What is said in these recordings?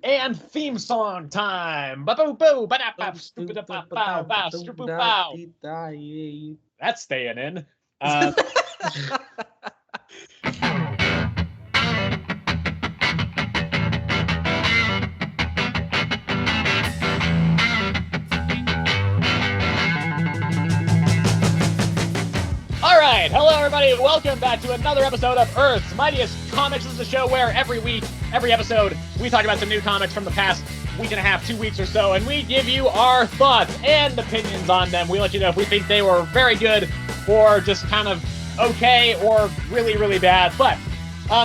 And theme song time. Ba-boo-boo, ba-da-ba, stupid-a-ba-bow, bow, stupid-bow. That's staying in. All right, hello everybody, and welcome back to another episode of Earth's Mightiest Comics. This is a show where every week, every episode, we talk about some new comics from the past week and a half, 2 weeks or so, and we give you our thoughts and opinions on them. We let you know if we think they were very good or just kind of okay or really, really bad. But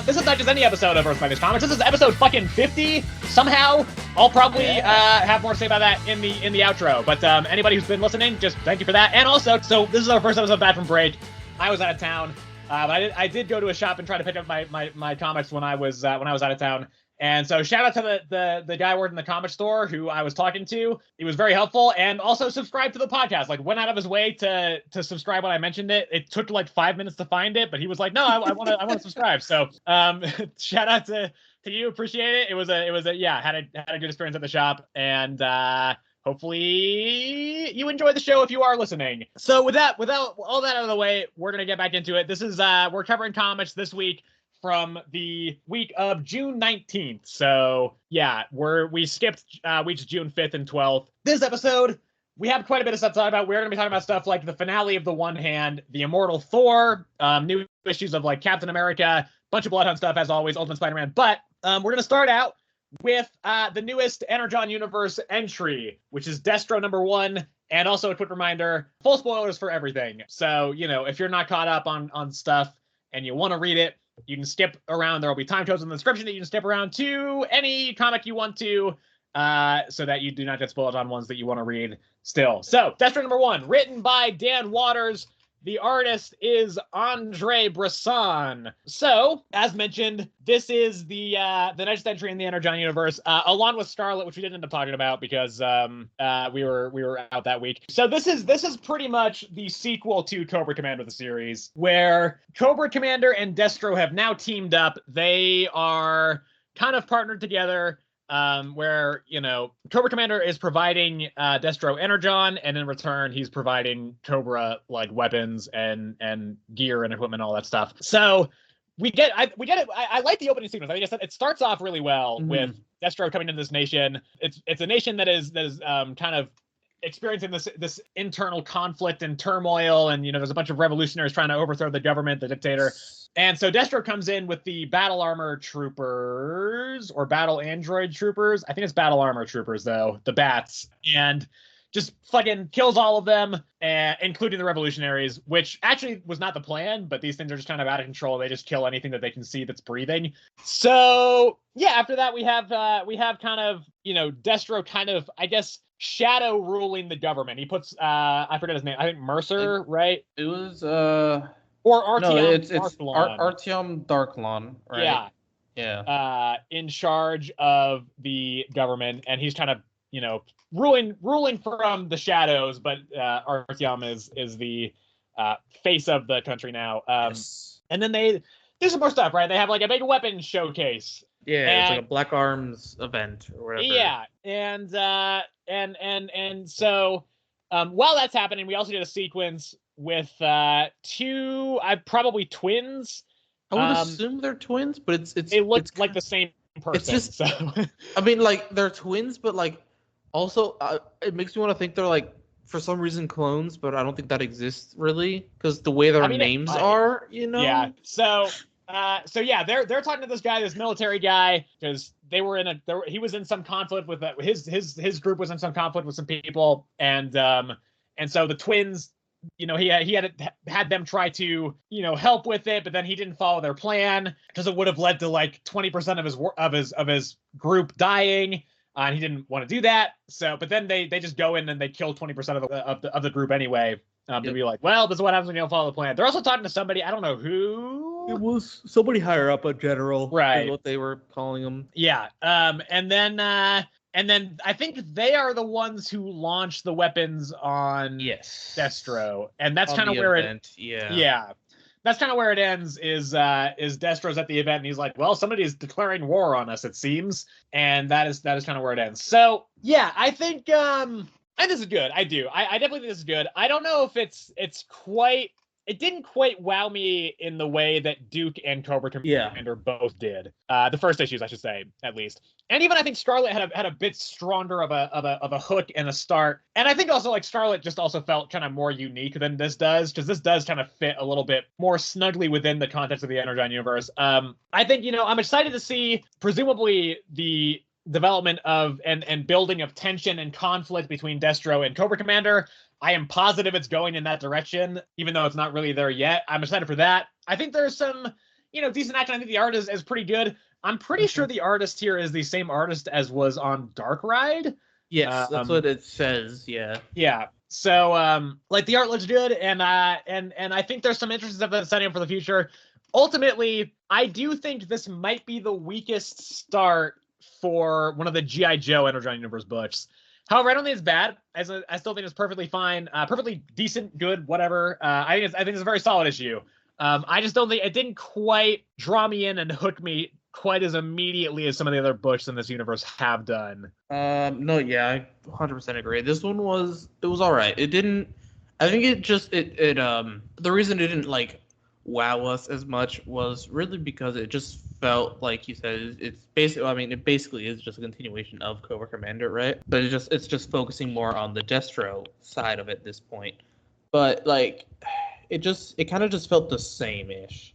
this is not just any episode of Earth's Mightiest Comics. This is episode fucking 50. Somehow, I'll probably have more to say about that in the outro. But anybody who's been listening, just thank you for that. And also, so this is our first episode back from break. I was out of town, but I did go to a shop and try to pick up my comics when I was out of town. And so shout out to the guy working in the comic store who I was talking to. He was very helpful, and also subscribed to the podcast. Like, went out of his way to subscribe when I mentioned it. It took like 5 minutes to find it, but he was like, "No, I want to subscribe." So shout out to you. Appreciate it. It was a yeah, had a good experience at the shop, and hopefully you enjoy the show if you are listening. So without all that out of the way, we're gonna get back into it. This is we're covering comics this week from the week of June 19th. So yeah, we skipped weeks June 5th and 12th. This episode, we have quite a bit of stuff to talk about. We're gonna be talking about stuff like the finale of The One Hand, the Immortal Thor, new issues of like Captain America, bunch of Bloodhound stuff as always, Ultimate Spider-Man. But we're gonna start out with the newest Energon Universe entry, which is Destro #1, and also a quick reminder, full spoilers for everything. So, you know, if you're not caught up on stuff and you want to read it, you can skip around. There will be time codes in the description that you can skip around to any comic you want to, so that you do not get spoiled on ones that you want to read still. So, Destro #1, written by Dan Waters. The artist is Andre Bresson. So, as mentioned, this is the next entry in the Energon Universe, along with Scarlet, which we didn't end up talking about because we were out that week. So this is pretty much the sequel to Cobra Commander, the series, where Cobra Commander and Destro have now teamed up. They are kind of partnered together. Where, you know, Cobra Commander is providing Destro Energon, and in return he's providing Cobra like weapons and gear and equipment, all that stuff. So we get it. I like the opening sequence. I think it starts off really well with Destro coming into this nation. It's a nation that is kind of experiencing this internal conflict and turmoil, and you know, there's a bunch of revolutionaries trying to overthrow the government, the dictator. And so Destro comes in with the battle armor troopers, or battle android troopers. I think it's battle armor troopers, though, the bats, and just fucking kills all of them, including the revolutionaries, which actually was not the plan, but these things are just kind of out of control. They just kill anything that they can see that's breathing. So yeah, after that we have kind of, you know, Destro kind of, I guess, shadow ruling the government. He puts I forget his name. I think Mercer, right? It was or Artyom. No, it's Artyom Darklon, right? Yeah. In charge of the government, and he's kind of, you know, ruling from the shadows, but Artyom is the face of the country now. Yes. And then they do some more stuff, right? They have like a big weapon showcase. Yeah, it's like a Black Arms event or whatever. Yeah, and so while that's happening, we also did a sequence with two, probably twins. I would assume they're twins, but it looks like the same person. It's just, so. I mean, like, they're twins, but like also it makes me want to think they're like, for some reason, clones, but I don't think that exists really, because the way their names are, you know. Yeah. So yeah, they're talking to this guy, this military guy, because he was in some conflict with his group was in some conflict with some people, and so the twins, you know, he had them try to, you know, help with it, but then he didn't follow their plan because it would have led to like 20% of his group dying, and he didn't want to do that. So, but then they just go in and they kill 20% of the group anyway. To be like, well, this is what happens when you don't follow the plan. They're also talking to somebody, I don't know who. It was somebody higher up, a general, right? Is what they were calling them. Yeah. And then I think they are the ones who launch the weapons on Destro, and that's kind of where event. Yeah. that's kind of where it ends. Is Destro's at the event and he's like, well, somebody's declaring war on us, it seems, and that is kind of where it ends. So yeah, I think this is good. I do. I definitely think this is good. I don't know if it's quite. It didn't quite wow me in the way that Duke and Cobra Commander both did. The first issues, I should say, at least. And even I think Scarlet had a bit stronger of a hook and a start. And I think also like Scarlet just also felt kind of more unique than this does, because this does kind of fit a little bit more snugly within the context of the Energon universe. I think, I'm excited to see presumably the development of and building of tension and conflict between Destro and Cobra Commander. I am positive it's going in that direction, even though it's not really there yet. I'm excited for that. I think there's some, decent action. I think the art is pretty good. I'm pretty sure the artist here is the same artist as was on Dark Ride. Yes, that's what it says. Yeah. Yeah. So, the art looks good, and I think there's some interesting stuff that's setting up for the future. Ultimately, I do think this might be the weakest start for one of the G.I. Joe Energon Universe books. However, I don't think it's bad. I still think it's perfectly fine, perfectly decent, good, whatever. I think it's a very solid issue. I just don't think it didn't quite draw me in and hook me quite as immediately as some of the other books in this universe have done. No, yeah, I 100% agree. This one was all right. It didn't. I think the reason it didn't wow us as much was really because it just felt like you said it's basically. I mean, it basically is just a continuation of Cobra Commander, right? But it's just focusing more on the Destro side of it at this point. But it kind of just felt the same-ish,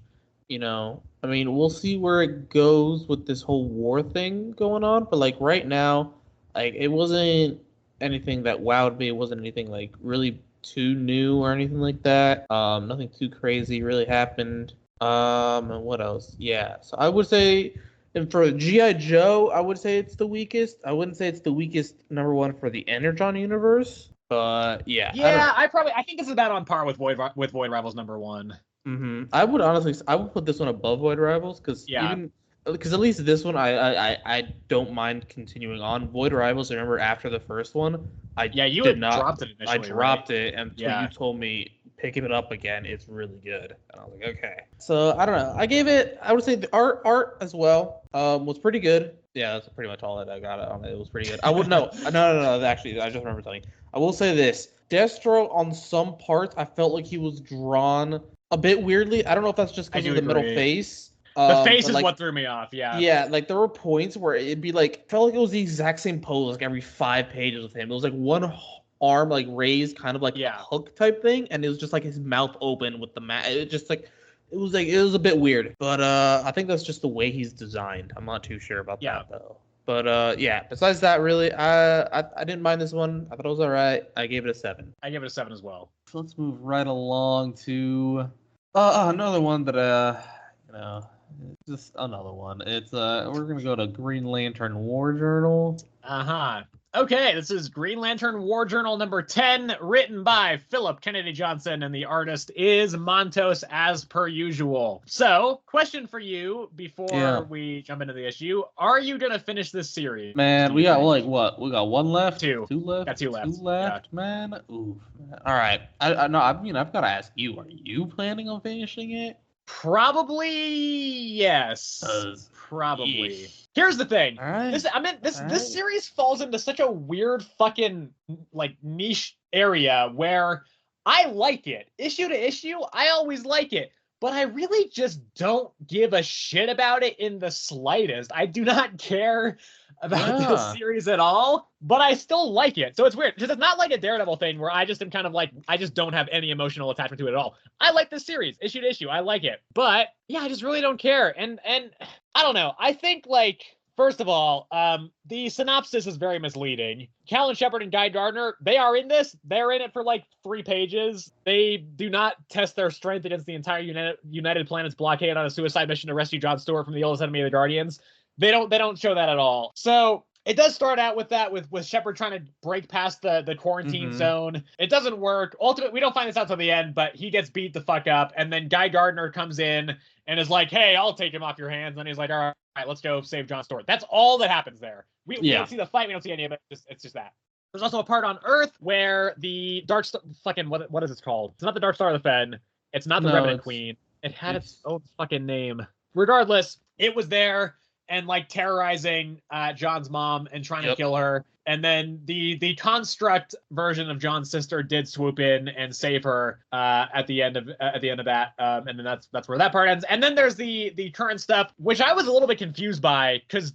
I mean, we'll see where it goes with this whole war thing going on. But right now, it wasn't anything that wowed me. It wasn't anything really too new or anything like that. Nothing too crazy really happened. And what else? Yeah. So I would say, and for G.I. Joe, I would say it's the weakest. I wouldn't say it's the weakest number one for the Energon universe, but yeah. Yeah, I think this is about on par with Void Rivals number one. Mm-hmm. I would put this one above Void Rivals because at least this one I don't mind continuing on. Void Rivals, I remember after the first one, dropped it initially. I dropped it until you told me picking it up again. It's really good, and I was like, okay. So I don't know. I would say the art as well was pretty good. Yeah, that's pretty much all that I got on it. It was pretty good. I would no. Actually, I just remember telling you. I will say this: Destro on some parts, I felt like he was drawn a bit weirdly. I don't know if that's just because of the middle face. The face is what threw me off. Yeah. Yeah, there were points where it'd be felt like it was the exact same pose every 5 pages with him. It was one arm raised, kind of a hook type thing, and it was just his mouth open with the it just it was a bit weird. But I think that's just the way he's designed. I'm not too sure about that though. But yeah, besides that, really, I didn't mind this one. I thought it was all right. I gave it a 7. I gave it a 7 as well. So let's move right along to another one that just another one. It's we're gonna go to Green Lantern War Journal. Okay, this is Green Lantern War Journal number 10, written by Philip Kennedy Johnson, and the artist is Montos, as per usual. So, question for you before we jump into the issue: are you gonna finish this series? Man, we got what? We got one left. Two left. Got two left. Two left, man. Oof. All right. I mean, I've got to ask you: are you planning on finishing it? Probably yes. Probably. Yeesh. Here's the thing. All right. This series falls into such a weird fucking niche area where I like it. Issue to issue, I always like it. But I really just don't give a shit about it in the slightest. I do not care about this series at all, but I still like it. So it's weird, because it's not like a Daredevil thing where I just am kind of I just don't have any emotional attachment to it at all. I like this series, issue to issue. I like it. But yeah, I just really don't care. And I don't know. I think first of all, the synopsis is very misleading. Callan Shepard and Guy Gardner, they are in this. They're in it for 3 pages. They do not test their strength against the entire United Planet's blockade on a suicide mission to rescue John Stewart from the oldest enemy of the Guardians. They don't show that at all. So it does start out with that, with Shepard trying to break past the quarantine zone. It doesn't work. Ultimately, we don't find this out till the end, but he gets beat the fuck up. And then Guy Gardner comes in and is like, hey, I'll take him off your hands. And he's like, all right, let's go save John Stewart. That's all that happens there. We don't see the fight. We don't see any of it. It's just that. There's also a part on Earth where the Dark Star, what is it called? It's not the Dark Star of the Fen. It's not the Revenant Queen. It had its own fucking name. Regardless, it was there and like terrorizing John's mom and trying to kill her. And then the construct version of John's sister did swoop in and save her at the end of that. And then that's where that part ends. And then there's the current stuff, which I was a little bit confused by because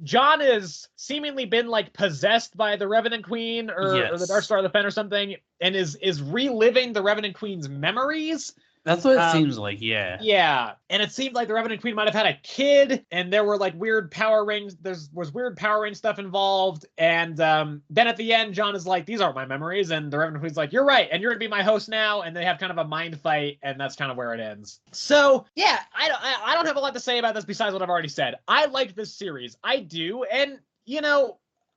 John is seemingly been like possessed by the Revenant Queen or the Dark Star of the Fen or something, and is reliving the Revenant Queen's memories. That's what it seems like, yeah. Yeah, and it seemed like the Revenant Queen might have had a kid, and there were like weird power rings. Was weird power ring stuff involved, and then at the end, John is like, "These aren't my memories," and the Revenant Queen's like, "You're right, and you're gonna be my host now." And they have kind of a mind fight, and that's kind of where it ends. So yeah, I don't have a lot to say about this besides what I've already said. I like this series, I do, and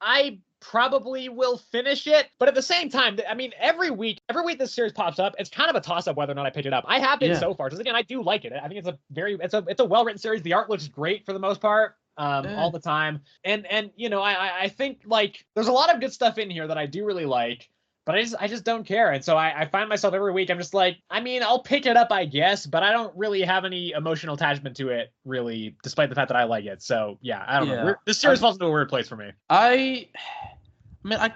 I probably will finish it, but at the same time, I mean, every week this series pops up, it's kind of a toss-up whether or not I pick it up. I have been so far, because again, I do like it. I think it's a well-written series. The art looks great for the most part, all the time, and I think like there's a lot of good stuff in here that I do really like, but I just don't care, and so I find myself every week I'm just like, I mean, I'll pick it up, I guess, but I don't really have any emotional attachment to it, really, despite the fact that I like it. So yeah, I don't know. This series falls into a weird place for me. I mean, I'm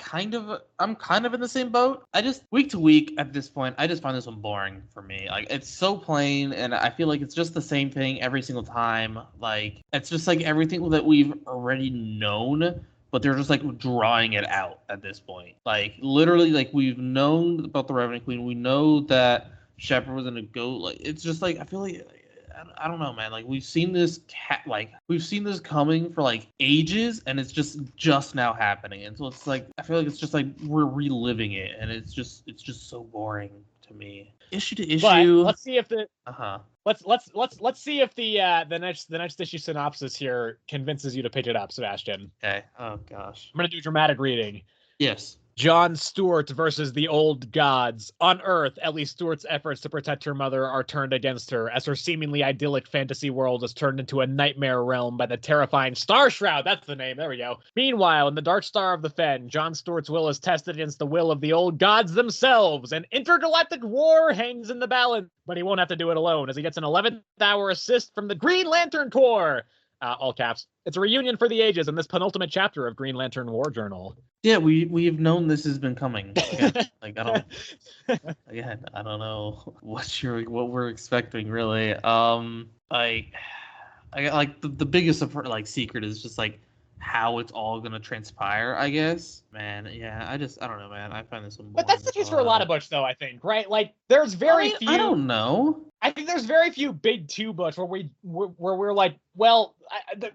kind of in the same boat. I just, week to week at this point, I just find this one boring for me. Like, it's so plain, and I feel like it's just the same thing every single time. Like, it's just like everything that we've already known, but they're just like drawing it out at this point. Like, literally, like, we've known about the Revenant Queen. We know that Shepard was gonna go. Like, it's just like, I feel like, I don't know, man. Like, we've seen this coming for like ages, and it's just now happening. And so it's like, I feel like it's just like we're reliving it, and it's just so boring to me. Issue to issue. But let's see if let's see if the next issue synopsis here convinces you to pick it up, Sebastian. Okay. Oh gosh. I'm gonna do dramatic reading. Yes. John Stewart versus the old gods. On Earth, Ellie Stewart's efforts to protect her mother are turned against her as her seemingly idyllic fantasy world is turned into a nightmare realm by the terrifying Star Shroud. That's the name. There we go. Meanwhile, in the Dark Star of the Fen, John Stewart's will is tested against the will of the old gods themselves. An intergalactic war hangs in the balance, but he won't have to do it alone as he gets an 11th hour assist from the Green Lantern Corps. All caps. It's a reunion for the ages in this penultimate chapter of Green Lantern War Journal. Yeah, we've known this has been coming. Like, I don't know what we're expecting really. I like the biggest like secret is just like how it's all gonna transpire, I guess. Man, yeah, I don't know, man. I find this one boring. But that's the case for a lot of books, though, I think, right? Like, there's very few. I don't know. I think there's very few big two books where we're like, well,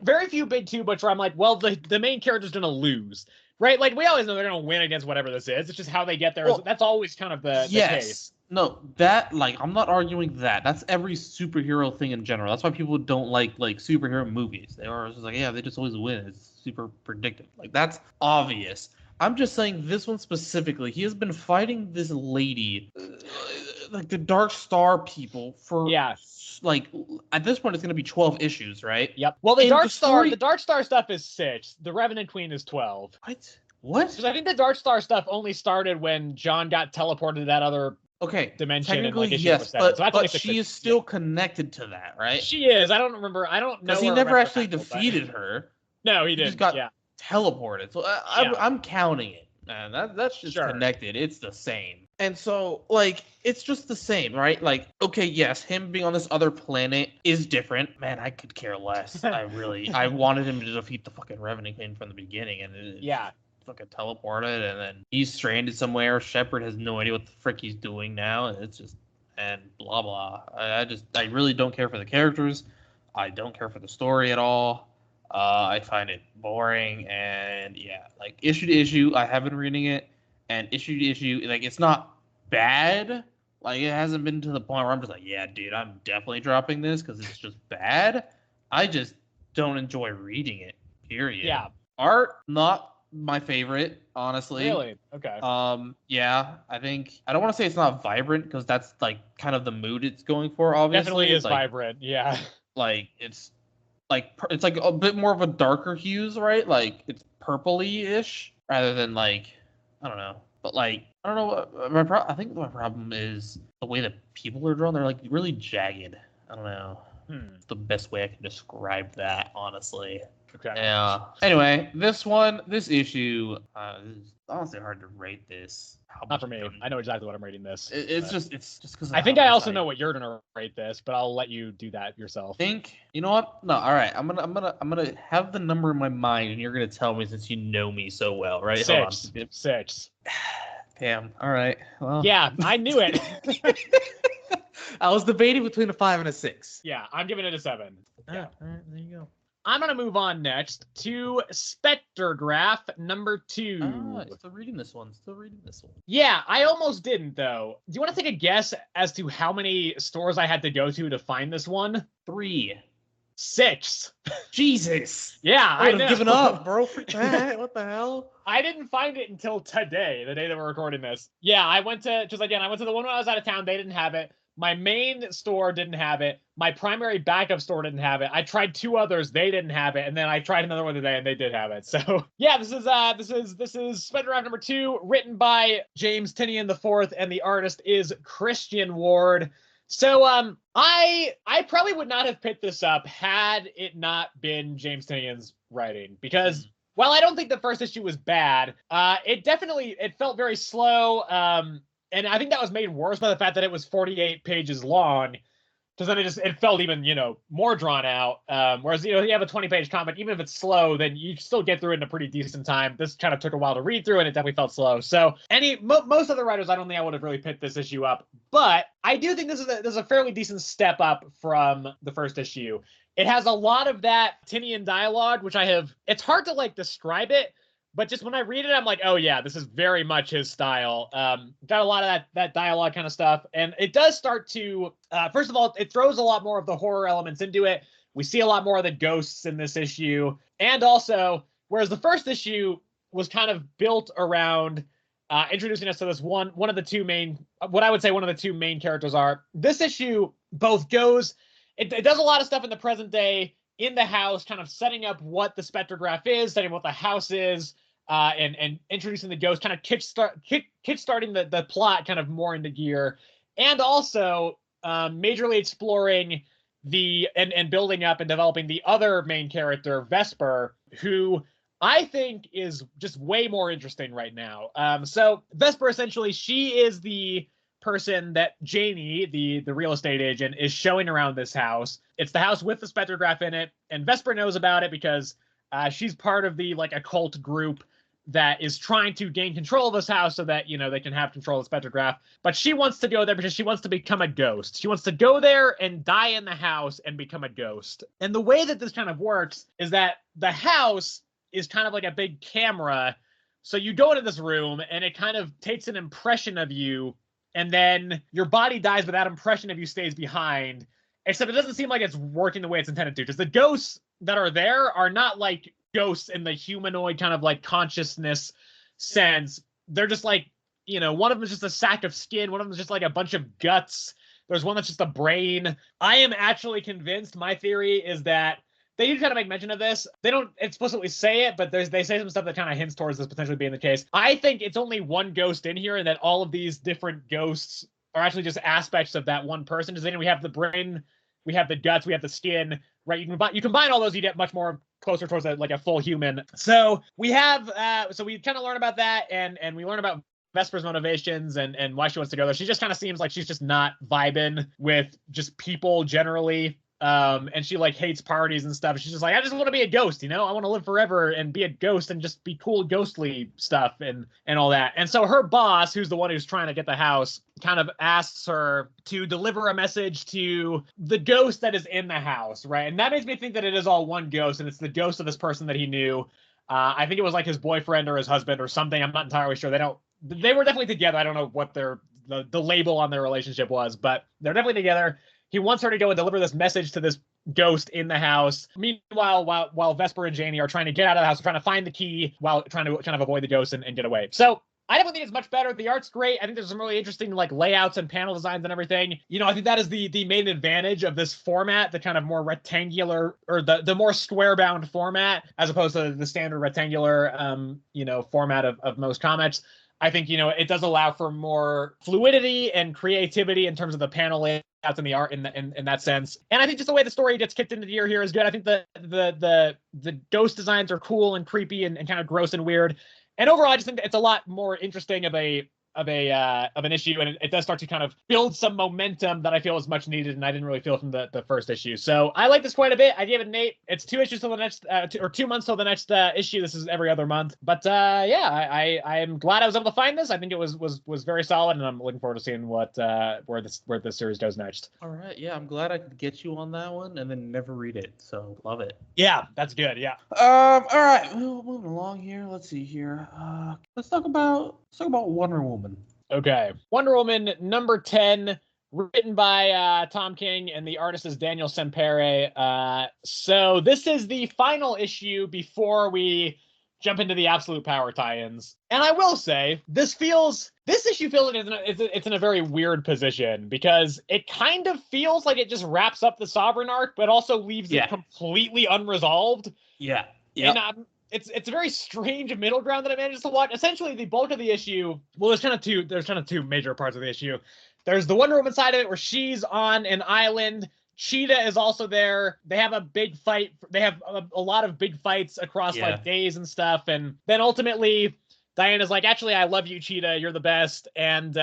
very few big two books where I'm like, well, the main character's gonna lose, right? Like, we always know they're gonna win against whatever this is. It's just how they get there. Well, that's always kind of the case. No, that, like, I'm not arguing that. That's every superhero thing in general. That's why people don't like superhero movies. They are just like, yeah, they just always win. It's super predictive. Like, that's obvious. I'm just saying this one specifically. He has been fighting this lady, like the Dark Star people, for like, at this point it's gonna be 12 issues, right? Yep. Well, the Dark Star stuff is 6. The Revenant Queen is 12. What? Because I think the Dark Star stuff only started when John got teleported to that other dimension in like issue 7. But she is still connected to that, right? She is. I don't know. Because he never actually defeated her. No, he didn't. He just got teleported. So I'm counting it, man. That's just connected. It's the same. And so, like, it's just the same, right? Like, okay, yes, him being on this other planet is different. Man, I could care less. I wanted him to defeat the fucking Revenant Queen from the beginning, and fucking teleported, and then he's stranded somewhere. Shepard has no idea what the frick he's doing now, and it's just, and blah blah. I really don't care for the characters. I don't care for the story at all. I find it boring, and like, issue to issue, I have been reading it, and issue to issue, like, it's not bad. Like, it hasn't been to the point where I'm just like, yeah, dude, I'm definitely dropping this because it's just bad. I just don't enjoy reading it, period. Yeah. Art, not my favorite, honestly. Really? Okay. I think, I don't want to say it's not vibrant because that's like kind of the mood it's going for, obviously. Definitely is like, vibrant, yeah. Like, it's like a bit more of a darker hues, right? Like, it's purpley-ish rather than, like, I don't know. But like, I don't know. I think my problem is the way that people are drawn. They're like really jagged. I don't know. The best way I can describe that, honestly. Okay. Yeah. Anyway, this issue, is honestly hard to rate this. Not for me. I know exactly what I'm rating this. It's just because I think I also know what you're gonna rate this, but I'll let you do that yourself. You know what? No, all right. I'm gonna have the number in my mind, and you're gonna tell me since you know me so well, right? 6. 6. Damn. All right. Well. Yeah, I knew it. I was debating between a 5 and a 6. Yeah, I'm giving it a 7. Yeah. All right, there you go. I'm going to move on next to Spectregraph number 2. Still reading this one. Yeah, I almost didn't, though. Do you want to take a guess as to how many stores I had to go to find this one? 3. 6. Jesus. Yeah, I would have given up, bro. For that. What the hell? I didn't find it until today, the day that we're recording this. Yeah, I went to the one when I was out of town. They didn't have it. My main store didn't have it. My primary backup store didn't have it. I tried 2 others, they didn't have it, and then I tried another one today, and they did have it. So yeah, this is Spectregraph number 2, written by James Tynion IV, and the artist is Christian Ward. So I probably would not have picked this up had it not been James Tynion's writing, because while I don't think the first issue was bad, it felt very slow. And I think that was made worse by the fact that it was 48 pages long, because then it felt even, more drawn out. Whereas, you have a 20-page comic, even if it's slow, then you still get through it in a pretty decent time. This kind of took a while to read through, and it definitely felt slow. So most other writers, I don't think I would have really picked this issue up. But I do think this is a fairly decent step up from the first issue. It has a lot of that Tynion dialogue, which it's hard to describe it. But just when I read it, I'm like, oh yeah, this is very much his style. Got a lot of that dialogue kind of stuff. And it does start to, first of all, it throws a lot more of the horror elements into it. We see a lot more of the ghosts in this issue. And also, whereas the first issue was kind of built around introducing us to this one of the two main characters are. This issue both goes, it does a lot of stuff in the present day, in the house, kind of setting up what the Spectregraph is, setting up what the house is, and introducing the ghost, kind of kickstarting the plot kind of more into gear, and also majorly exploring and building up and developing the other main character, Vesper, who I think is just way more interesting right now. So Vesper, essentially, she is the person that Janie, the real estate agent, is showing around this house. It's the house with the Spectregraph in it, and Vesper knows about it because she's part of the occult group that is trying to gain control of this house so that they can have control of the Spectregraph. But she wants to go there because she wants to become a ghost. She wants to go there and die in the house and become a ghost. And the way that this kind of works is that the house is kind of like a big camera. So you go into this room and it kind of takes an impression of you, and then your body dies, but that impression of you stays behind. Except it doesn't seem like it's working the way it's intended to, because the ghosts that are there are not like ghosts in the humanoid kind of consciousness sense. They're just one of them is just a sack of skin. One of them is just a bunch of guts. There's one that's just a brain. I am actually convinced, my theory is that they do kind of make mention of this. They don't explicitly say it, but they say some stuff that kind of hints towards this potentially being the case. I think it's only one ghost in here, and that all of these different ghosts are actually just aspects of that one person. Because then we have the brain, we have the guts, we have the skin, right? You combine all those, you get much more closer towards a full human. So we have, so we kind of learn about that, and we learn about Vesper's motivations and why she wants to go there. She just kind of seems like she's just not vibing with just people generally. And she hates parties and stuff. She's just I just want to be a ghost, I want to live forever and be a ghost and just be cool ghostly stuff and all that. And so her boss, who's the one who's trying to get the house, kind of asks her to deliver a message to the ghost that is in the house, right? And that makes me think that it is all one ghost, and it's the ghost of this person that he knew. I think it was his boyfriend or his husband or something. I'm not entirely sure. They were definitely together. I don't know what the label on their relationship was, but they're definitely together. He wants her to go and deliver this message to this ghost in the house. Meanwhile, while Vesper and Janie are trying to get out of the house, trying to find the key while trying to kind of avoid the ghost and get away. So I definitely think it's much better. The art's great. I think there's some really interesting layouts and panel designs and everything. I think that is the main advantage of this format, the kind of more rectangular or the more square bound format, as opposed to the standard rectangular format of most comics. I think, it does allow for more fluidity and creativity in terms of the panel layouts and the art in that sense. And I think just the way the story gets kicked into gear here is good. I think the ghost designs are cool and creepy and kind of gross and weird. And overall, I just think it's a lot more interesting of an issue, and it does start to kind of build some momentum that I feel is much needed, and I didn't really feel from the first issue. So I like this quite a bit. I gave it an 8. It's 2 issues till the next, 2 months till the next issue. This is every other month. But I am glad I was able to find this. I think it was very solid, and I'm looking forward to seeing where this series goes next. All right, yeah, I'm glad I could get you on that one, and then never read it. So love it. Yeah, that's good. Yeah. All right, moving along here. Let's see here. Let's talk about Wonder Woman. Okay. Wonder Woman number 10, written by Tom King, and the artist is Daniel Sempere. So this is the final issue before we jump into the Absolute Power tie-ins. And I will say, this issue feels like it's in a very weird position, because it kind of feels like it just wraps up the Sovereign arc, but also leaves it completely unresolved. Yeah. And it's a very strange middle ground that I managed to watch. Essentially, the bulk of the issue, well, there's kind of two major parts of the issue. There's the Wonder Woman side of it, where she's on an island. Cheetah is also there. They have a big fight. They have a lot of big fights across like days and stuff. And then ultimately, Diana's like, actually, I love you, Cheetah. You're the best. And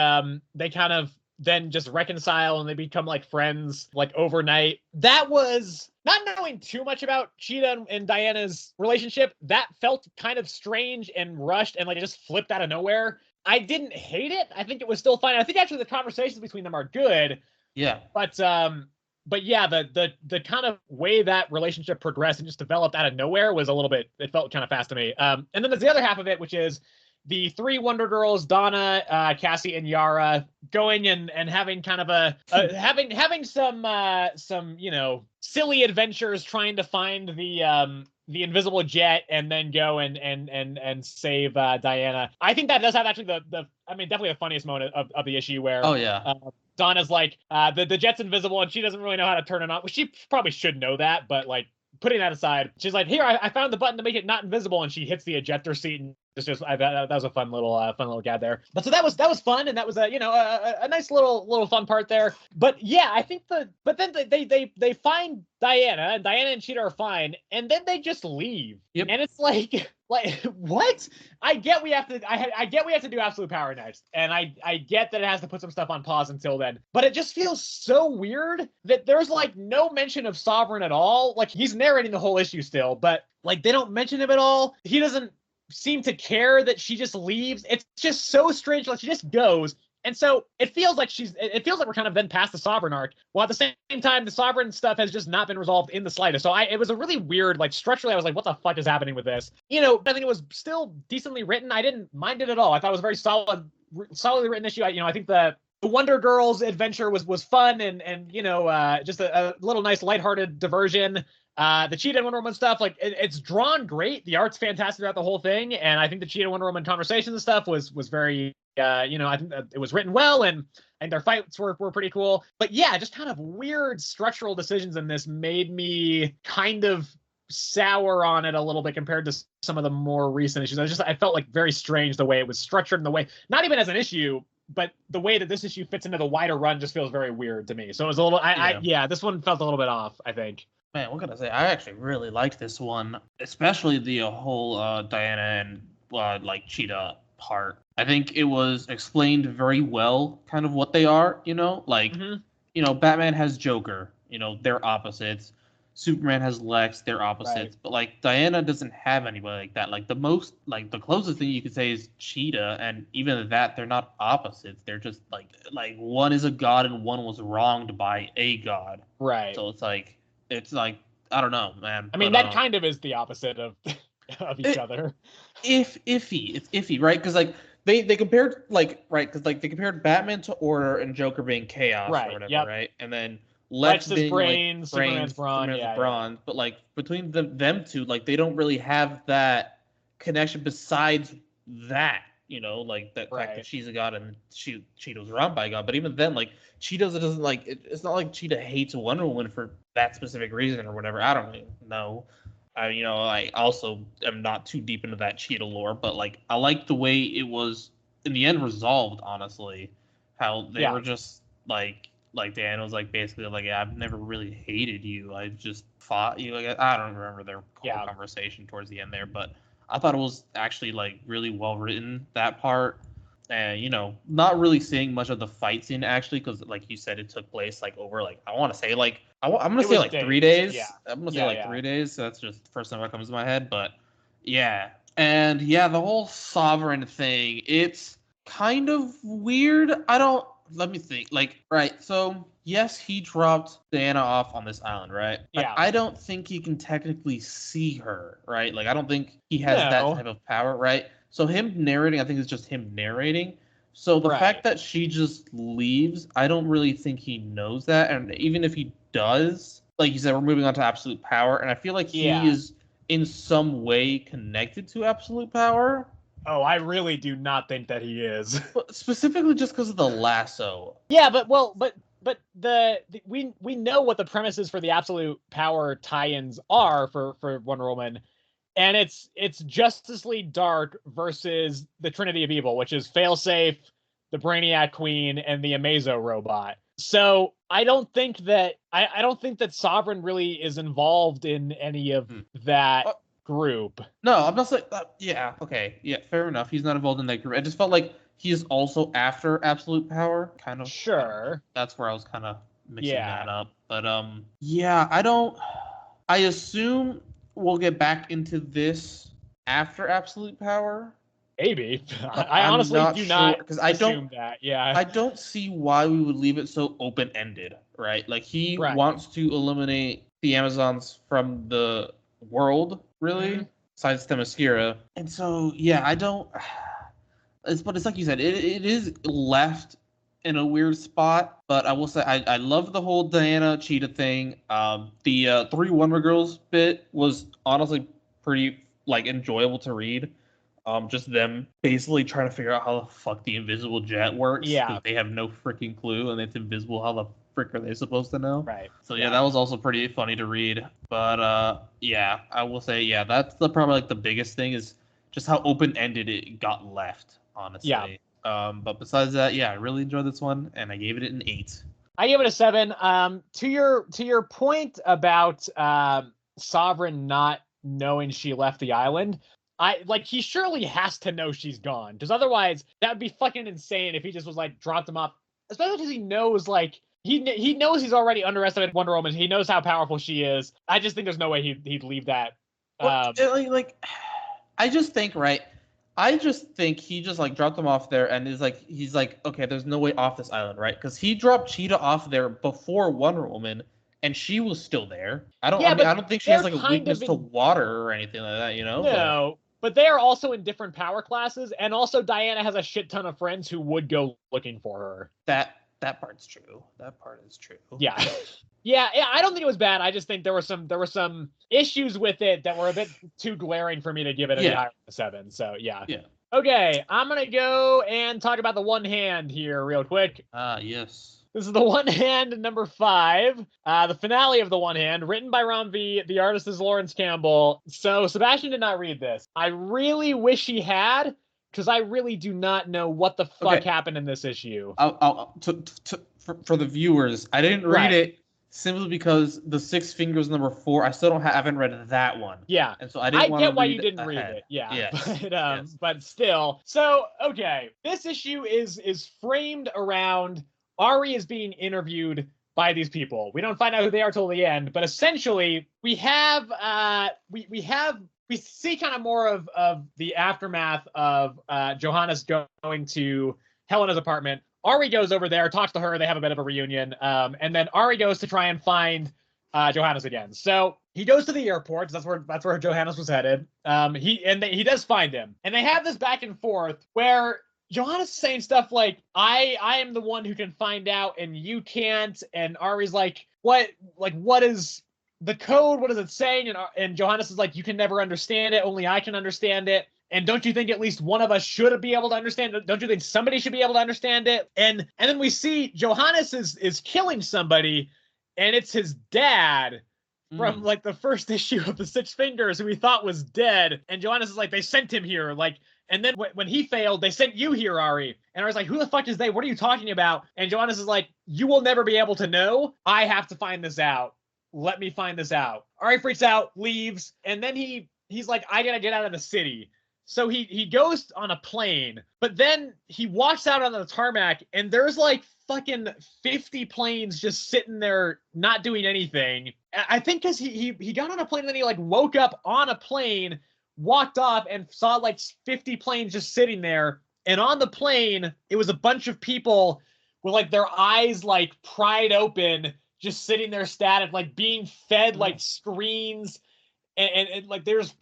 they kind of then just reconcile and they become like friends like overnight. That was, not knowing too much about Cheetah and Diana's relationship, that felt kind of strange and rushed and like it just flipped out of nowhere. I didn't hate it. I think it was still fine. I think actually the conversations between them are good. Yeah. But yeah, the kind of way that relationship progressed and just developed out of nowhere was a little bit, it felt kind of fast to me. And then there's the other half of it, which is the 3 Wonder Girls, Donna, Cassie, and Yara, going and having kind of having some silly adventures trying to find the invisible jet and then go and save Diana. I think that does have actually definitely the funniest moment of the issue, where Donna's like, the jet's invisible and she doesn't really know how to turn it on. Well, she probably should know that, but like, putting that aside, she's like, here, I found the button to make it not invisible, and she hits the ejector seat, and it's just that was a fun little gag there. But so that was fun, and that was a nice little fun part there. But yeah, I think then they find Diana, and Diana and Cheetah are fine, and then they just leave. Yep. And it's like what? I get we have to do Absolute Power next, and I get that it has to put some stuff on pause until then, but it just feels so weird that there's like no mention of Sovereign at all. Like, he's narrating the whole issue still, but like they don't mention him at all. He doesn't seem to care that she just leaves. It's just so strange. Like, she just goes. And so it feels like we're kind of then past the Sovereign arc, while at the same time the Sovereign stuff has just not been resolved in the slightest. So it was a really weird, like, structurally I was like, what the fuck is happening with this? I think it was still decently written. I didn't mind it at all. I thought it was a very solidly written issue. I think the Wonder Girls adventure was fun and just a little nice lighthearted diversion. The Cheetah and Wonder Woman stuff, like, it's drawn great. The art's fantastic throughout the whole thing, and I think the Cheetah and Wonder Woman conversations and stuff was very, I think it was written well, and their fights were pretty cool. But yeah, just kind of weird structural decisions in this made me kind of sour on it a little bit compared to some of the more recent issues. I felt like very strange the way it was structured, and the way, not even as an issue, but the way that this issue fits into the wider run just feels very weird to me. So it was a little, this one felt a little bit off, I think. Man, what can I say? I actually really liked this one, especially the whole Diana and Cheetah part. I think it was explained very well, kind of what they are. Batman has Joker. They're opposites. Superman has Lex. They're opposites. Right. But like, Diana doesn't have anybody like that. Like, the closest thing you could say is Cheetah, and even that, they're not opposites. They're just like one is a god and one was wronged by a god. Right. So it's like I don't know, man. I mean, that kind of is the opposite of each other. It's iffy, right? Because like they compared they compared Batman to Order and Joker being Chaos, right, or whatever, yep. Right? And then Lex being brains, Superman's brawn, bronze. But like between them two, like they don't really have that connection besides that. Like that fact that she's a god and Cheetah was around by a god. But even then, like, Cheetah doesn't like it's not like Cheetah hates Wonder Woman for that specific reason or whatever. I don't know. I also am not too deep into that Cheetah lore, but like I like the way it was in the end resolved, honestly. How they were just like Dan was like basically like, yeah, I've never really hated you. I just fought you. Like I don't remember their whole conversation towards the end there, but I thought it was actually like really well written, that part. And you know, not really seeing much of the fight scene actually, because like you said, it took place like over like I want to say like I'm gonna say like days. 3 days. Yeah. I'm gonna say like 3 days. So that's just the first time that comes to my head. But yeah, and yeah, the whole sovereign thing, it's kind of weird. Let me think. Like, right, so yes, he dropped Diana off on this island, right? Yeah. I don't think he can technically see her, right? Like, I don't think he has that type of power, right? So him narrating, I think it's just him narrating. So the fact that she just leaves, I don't really think he knows that. And even if he does, like you said, we're moving on to absolute power. And I feel like he is in some way connected to absolute power. Oh, I really do not think that he is. Specifically just because of the lasso. Yeah, but we know what the premises for the absolute power tie-ins are for Wonder Woman, and it's Justice League Dark versus the Trinity of Evil, which is Failsafe, the Brainiac Queen, and the Amazo robot. So I don't think that Sovereign really is involved in any of that group. No, I'm not saying fair enough. He's not involved in that group. I just felt like he's also after absolute power, kind of. Sure. That's where I was kind of mixing that up. But I assume we'll get back into this after absolute power. Maybe. I honestly do not because assume that. Yeah. I don't see why we would leave it so open-ended, right? Like he wants to eliminate the Amazons from the world, really, besides Themyscira. And so, yeah, I don't. But it's like you said, it is left in a weird spot. But I will say, I love the whole Diana Cheetah thing. The 3 Wonder Girls bit was honestly pretty like enjoyable to read. Just them basically trying to figure out how the fuck the invisible jet works. Yeah. They have no freaking clue, and it's invisible. How the frick are they supposed to know? Right. So yeah, that was also pretty funny to read. But yeah, I will say, yeah, that's probably like the biggest thing is just how open-ended it got left, honestly. Yeah. But besides that, yeah, I really enjoyed this one, and I gave it an 8. I gave it a 7. To your point about Sovereign not knowing she left the island, he surely has to know she's gone, because otherwise that would be fucking insane if he just was like dropped him off. Especially because he knows he knows he's already underestimated Wonder Woman. He knows how powerful she is. I just think there's no way he'd leave that. I just think he just like dropped him off there and he's like, okay, there's no way off this island, right? Because he dropped Cheetah off there before Wonder Woman. And she was still there. I don't think she has like a weakness to water or anything like that, you know? No, but they are also in different power classes, and also Diana has a shit ton of friends who would go looking for her. That part's true. That part is true. Yeah. Yeah, I don't think it was bad. I just think there were some issues with it that were a bit too glaring for me to give it a higher than a 7. So yeah. Yeah. Okay, I'm gonna go and talk about the One Hand here real quick. Yes. This is the One Hand number 5, the finale of the One Hand, written by Ron V. The artist is Lawrence Campbell. So Sebastian did not read this. I really wish he had, because I really do not know what the fuck happened in this issue. For the viewers, I didn't read it simply because the Six Fingers number 4. I still haven't read that one. Yeah, and so I didn't. I get why you didn't read it. Yeah, yes. But still. So okay, this issue is framed around Ari is being interviewed by these people. We don't find out who they are till the end, but essentially we have we see kind of more of the aftermath of Johannes going to Helena's apartment. Ari goes over there, talks to her, they have a bit of a reunion, and then Ari goes to try and find Johannes again. So he goes to the airport. That's where Johannes was headed. He does find him, and they have this back and forth where Johannes is saying stuff like, I am the one who can find out and you can't. And Ari's like, what is the code? What is it saying? And Johannes is like, you can never understand it. Only I can understand it. And don't you think at least one of us should be able to understand it? Don't you think somebody should be able to understand it? And then we see Johannes is killing somebody, and it's his dad from like the first issue of the Six Fingers, who he thought was dead. And Johannes is like, they sent him here. And then when he failed, they sent you here, Ari. And I was like, who the fuck is they? What are you talking about? And Johannes is like, you will never be able to know. I have to find this out. Let me find this out. Ari freaks out, leaves, and then he's like, I gotta get out of the city. So he goes on a plane, but then he walks out on the tarmac, and there's like fucking 50 planes just sitting there not doing anything. I think because he got on a plane and then he like woke up on a plane, walked off, and saw like 50 planes just sitting there. And on the plane, it was a bunch of people with like their eyes like pried open, just sitting there static, like being fed like screens. And like there's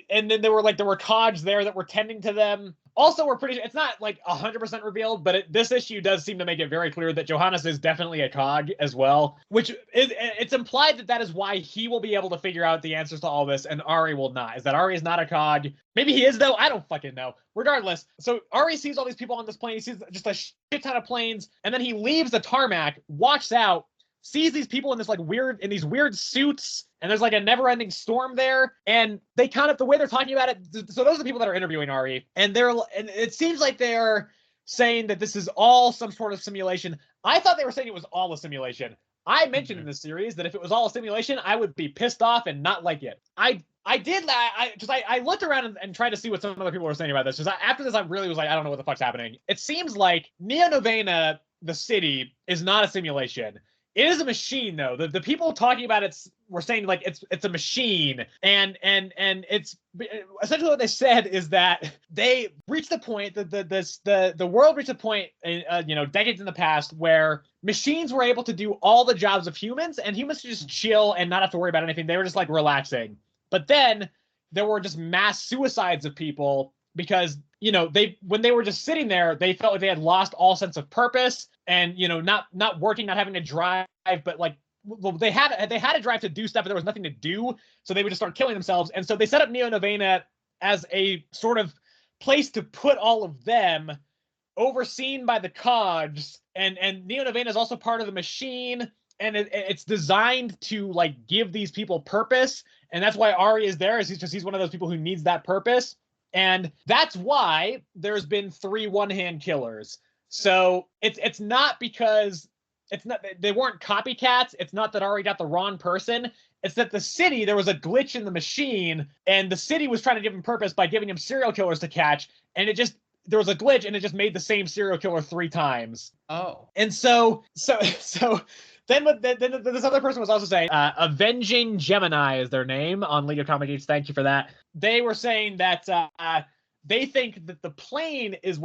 and then there were cogs there that were tending to them. Also, we're pretty. It's not like 100% revealed, but this issue does seem to make it very clear that Johannes is definitely a cog as well. Which it's implied that is why he will be able to figure out the answers to all this, and Ari will not. Is that Ari is not a cog? Maybe he is though. I don't fucking know. Regardless, so Ari sees all these people on this plane. He sees just a shit ton of planes, and then he leaves the tarmac, walks out, sees these people in these weird suits, and there's like a never-ending storm there, and they kind of, the way they're talking about it, so those are the people that are interviewing Ari, and it seems like they're saying that this is all some sort of simulation. I thought they were saying it was all a simulation. I mentioned in this series that if it was all a simulation, I would be pissed off and not like it. I looked around and tried to see what some other people were saying about this, because after this I really was like, I don't know what the fuck's happening. It seems like Neo Novena, the city, is not a simulation. It is a machine, though. The people talking about it were saying like it's a machine, and it's essentially what they said is that they reached the point that the world reached a point, decades in the past, where machines were able to do all the jobs of humans, and humans could just chill and not have to worry about anything. They were just like relaxing. But then there were just mass suicides of people because when they were just sitting there, they felt like they had lost all sense of purpose, and not working, not having to drive, but like they had a drive to do stuff, but there was nothing to do, so they would just start killing themselves. And so they set up Neo Novena as a sort of place to put all of them, overseen by the cogs, and Neo Novena is also part of the machine, and it's designed to like give these people purpose, and that's why Ari is there, is he's one of those people who needs that purpose. And that's why there's been 3 one-hand killers. So it's not because they weren't copycats. It's not that Ari got the wrong person. It's that the city, there was a glitch in the machine, and the city was trying to give him purpose by giving him serial killers to catch. And there was a glitch, and it just made the same serial killer 3 times. Oh. And so then this other person was also saying, Avenging Gemini is their name on League of Comic Geeks. Thank you for that. They were saying that they think that the plane is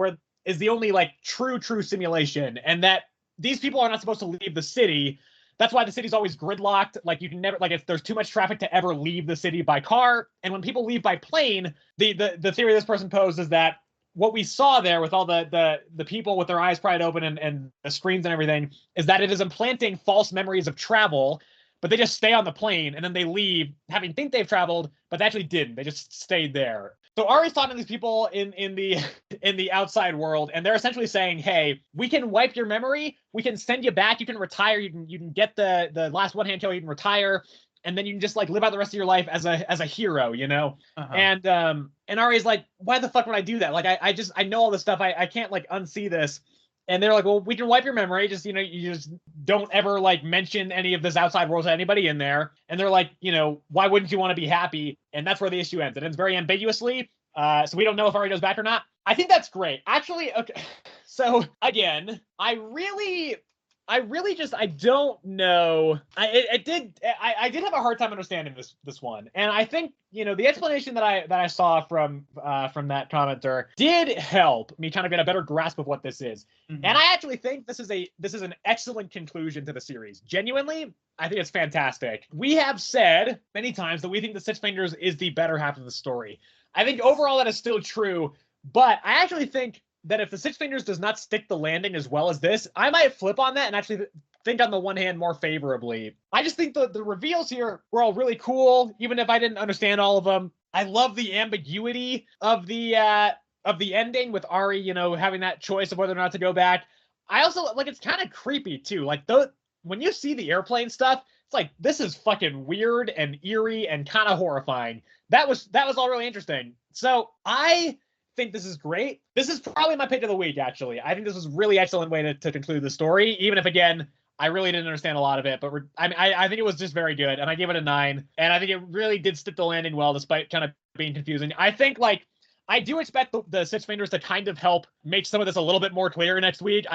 the only like true simulation, and that these people are not supposed to leave the city. That's why the city's always gridlocked. Like you can never, like if there's too much traffic to ever leave the city by car. And when people leave by plane, the theory this person posed is that what we saw there with all the people with their eyes pried open and the screens and everything is that it is implanting false memories of travel, but they just stay on the plane and then they leave having think they've traveled, but they actually didn't. They just stayed there. So Ari's talking to these people in the outside world, and they're essentially saying, hey, we can wipe your memory, we can send you back, you can retire, you can get the last one-hand kill, you can retire, and then you can just like live out the rest of your life as a hero, Uh-huh. And Ari's like, why the fuck would I do that? Like I know all this stuff, I can't like unsee this. And they're like, well, we can wipe your memory. Just, you just don't ever like mention any of this outside world to anybody in there. And they're like, why wouldn't you want to be happy? And that's where the issue ends. It ends very ambiguously. So we don't know if Ari goes back or not. I think that's great. Actually, okay. So again, I really just, I don't know. I did have a hard time understanding this one. And I think, the explanation that I saw from that commenter did help me kind of get a better grasp of what this is. Mm-hmm. And I actually think this is an excellent conclusion to the series. Genuinely, I think it's fantastic. We have said many times that we think the Six Fingers is the better half of the story. I think overall that is still true, but I actually think that if the Six Fingers does not stick the landing as well as this, I might flip on that and actually think on the one hand more favorably. I just think the reveals here were all really cool, even if I didn't understand all of them. I love the ambiguity of the ending with Ari, having that choice of whether or not to go back. I also like, it's kind of creepy too. Like when you see the airplane stuff, it's like, this is fucking weird and eerie and kind of horrifying. That was all really interesting. So I think this is great. This is probably my pick of the week, actually. I think this was a really excellent way to conclude the story, even if, again, I really didn't understand a lot of it, but I think it was just very good, and I gave it a 9, and I think it really did stick the landing well, despite kind of being confusing. I think, like, I do expect the Six Fingers to kind of help make some of this a little bit more clear next week,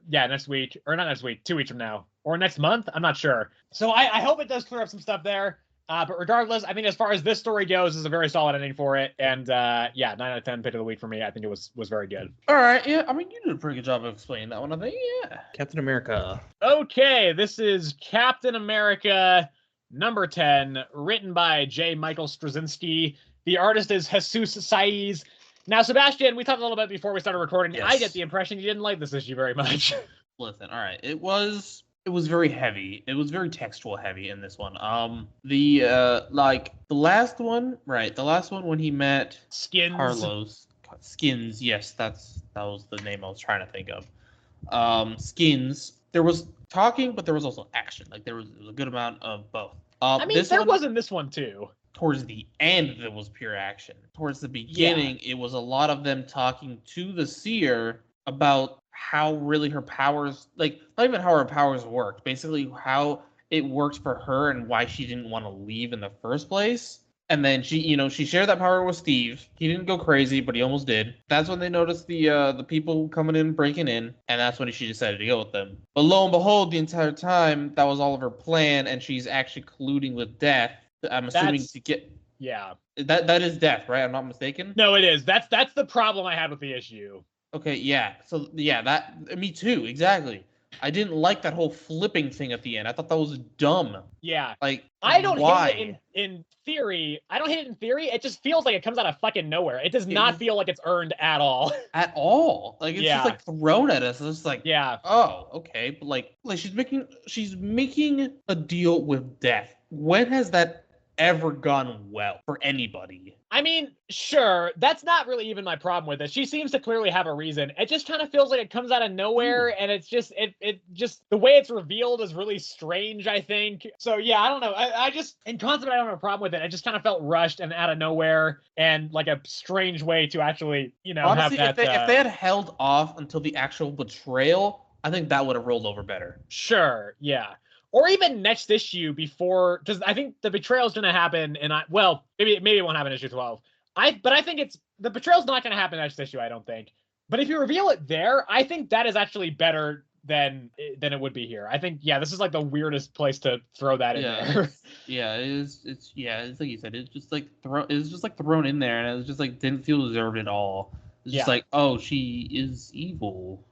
next week, or not next week, 2 weeks from now, or next month, I'm not sure. So I hope it does clear up some stuff there. But regardless, I think as far as this story goes, is a very solid ending for it. And 9 out of 10 pick of the week for me. I think it was very good. All right, yeah. I mean, you did a pretty good job of explaining that one, I think. Yeah. Captain America. Okay, this is Captain America number 10, written by J. Michael Straczynski. The artist is Jesus Saiz. Now, Sebastian, we talked a little bit before we started recording. Yes. I get the impression you didn't like this issue very much. Listen, all right. It was very heavy. It was very textual heavy in this one. The last one when he met Skins. Carlos. Skins, yes, that was the name I was trying to think of. Skins. There was talking, but there was also action. Like there was a good amount of both. I mean, there was in this one too. Towards the end, there was pure action. Towards the beginning, It was a lot of them talking to the seer about how really her powers, like, not even how her powers worked, basically how it worked for her and why she didn't want to leave in the first place. And then she shared that power with Steve. He didn't go crazy, but he almost did. That's when they noticed the people coming in, breaking in, and that's when she decided to go with them. But lo and behold, the entire time, that was all of her plan, and she's actually colluding with Death. I'm assuming to get... Yeah. That is Death, right? I'm not mistaken? No, it is. That's the problem I had with the issue. Okay, yeah. So, yeah, me too, exactly. I didn't like that whole flipping thing at the end. I thought that was dumb. Yeah. Like, I don't hate it in theory. I don't hate it in theory. It just feels like it comes out of fucking nowhere. It does not feel like it's earned at all. At all. Like, it's just, like, thrown at us. It's just like, oh, okay. But, like she's making a deal with Death. When has that ever gone well for anybody? I mean, sure, that's not really even my problem with it. She seems to clearly have a reason. It just kind of feels like it comes out of nowhere, and it's just it just the way it's revealed is really strange, I think. So yeah, I don't know. I just in concept I don't have a problem with it. I just kind of felt rushed and out of nowhere, and like a strange way to actually, honestly, have that. If they had held off until the actual betrayal, I think that would have rolled over better. Sure, yeah. Or even next issue before, because I think the betrayal is going to happen, maybe it won't happen in issue 12. But I think the betrayal's not going to happen next issue, I don't think. But if you reveal it there, I think that is actually better than it would be here. I think, this is like the weirdest place to throw that in there. Yeah, it is. It's like you said. It's just like thrown in there, and it was just like didn't feel deserved at all. It's just like, oh, she is evil.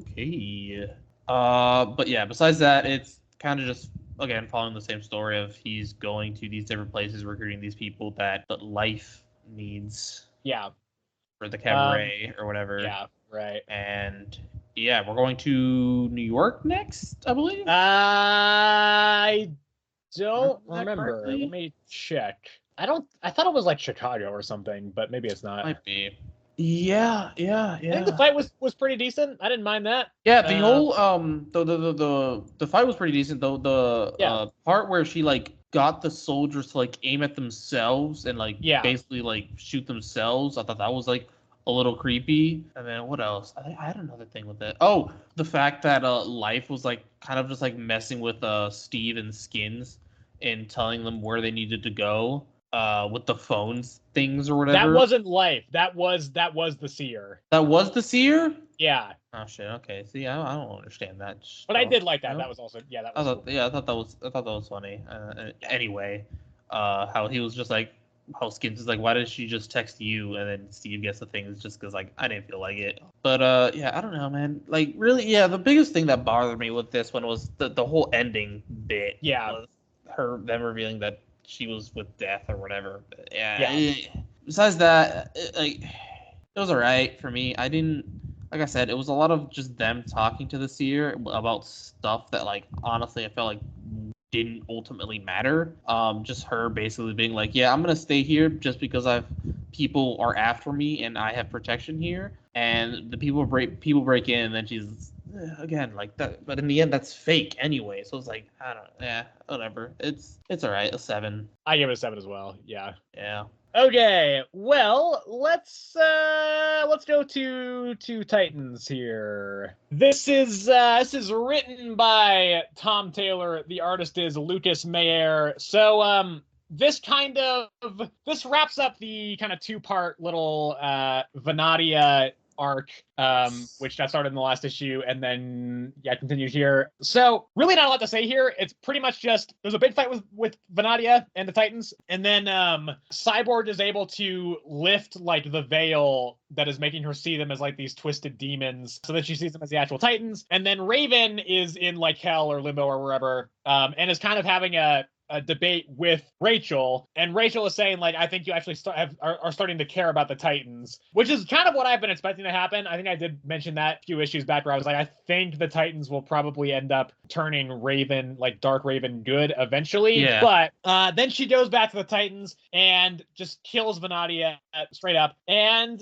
Okay. But yeah, besides that, it's kind of just, again, following the same story of he's going to these different places, recruiting these people that life needs. Yeah. For the cabaret or whatever. Yeah, right. And we're going to New York next, I believe. I don't remember. Let me check. I thought it was like Chicago or something, but maybe it's not. Might be. Yeah. I think the fight was pretty decent. I didn't mind that. Yeah, the whole the fight was pretty decent though. The part where she like got the soldiers to like aim at themselves and like basically like shoot themselves. I thought that was like a little creepy. And then what else? I had another thing with it. Oh, the fact that Life was like kind of just like messing with Steve and Skins and telling them where they needed to go. With the phones things or whatever. That wasn't Life. That was the Seer. That was the Seer? Yeah. Oh shit. Okay. See, I don't understand that. But I did like that. That was also that was. I thought that was funny. Anyway, how he was just like, how Skins is like, why did she just text you? And then Steve gets the things just because like I didn't feel like it. But I don't know, man. Like really, the biggest thing that bothered me with this one was the whole ending bit. Yeah. Was them revealing that she was with Death or whatever. But besides that, it was alright for me. I didn't, like I said, it was a lot of just them talking to the Seer about stuff that, like, honestly, I felt like didn't ultimately matter. Just her basically being like, I'm gonna stay here just because people are after me and I have protection here, and the people break in, and then she's again like that. But in the end, that's fake anyway. So it's like, I don't know. Whatever. It's all right. A 7. I give it a 7 as well. Yeah. Okay, well, let's go to Titans here. This is written by Tom Taylor. The artist is Lucas Mayer. So this wraps up the kind of two-part little Venadia arc, which got started in the last issue, and then continued here. So really not a lot to say here. It's pretty much just there's a big fight with Venadia and the Titans, and then Cyborg is able to lift like the veil that is making her see them as like these twisted demons, so that she sees them as the actual Titans. And then Raven is in like hell or limbo or wherever, and is kind of having a debate with Rachel, and Rachel is saying like, I think you actually are starting to care about the Titans, which is kind of what I've been expecting to happen. I think I did mention that a few issues back where I was like, I think the Titans will probably end up turning Raven, like Dark Raven, good eventually. Yeah. But then she goes back to the Titans and just kills Venadia straight up. And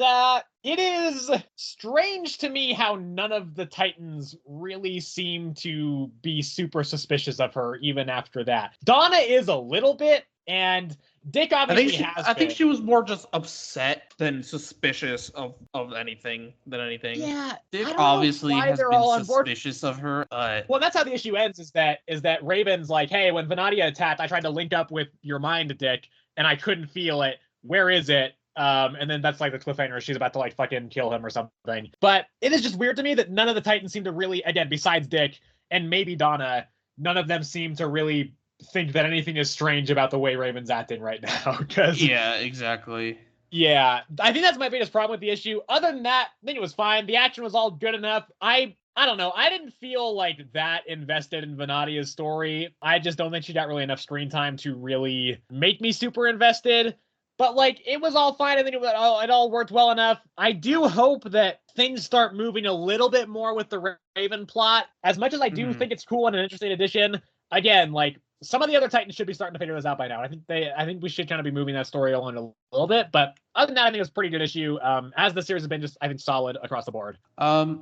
it is strange to me how none of the Titans really seem to be super suspicious of her even after that. Donna is a little bit, and Dick obviously has been. I think she was more just upset than suspicious of anything. Yeah, Dick obviously has been suspicious of her. Well, that's how the issue ends. Is that Raven's like, hey, when Venadia attacked, I tried to link up with your mind, Dick, and I couldn't feel it. Where is it? And then that's like the cliffhanger. She's about to like fucking kill him or something. But it is just weird to me that none of the Titans seem to really, again, besides Dick and maybe Donna, none of them seem to really think that anything is strange about the way Raven's acting right now. Yeah, exactly. Yeah, I think that's my biggest problem with the issue. Other than that, I think it was fine. The action was all good enough. I don't know. I didn't feel like that invested in Venadia's story. I just don't think she got really enough screen time to really make me super invested. But, like, it was all fine. I think it all worked well enough. I do hope that things start moving a little bit more with the Raven plot. As much as I do think it's cool and an interesting addition, again, like, some of the other Titans should be starting to figure this out by now. I think we should kind of be moving that story along a little bit. But other than that, I think it was a pretty good issue. As the series has been just, I think, solid across the board. I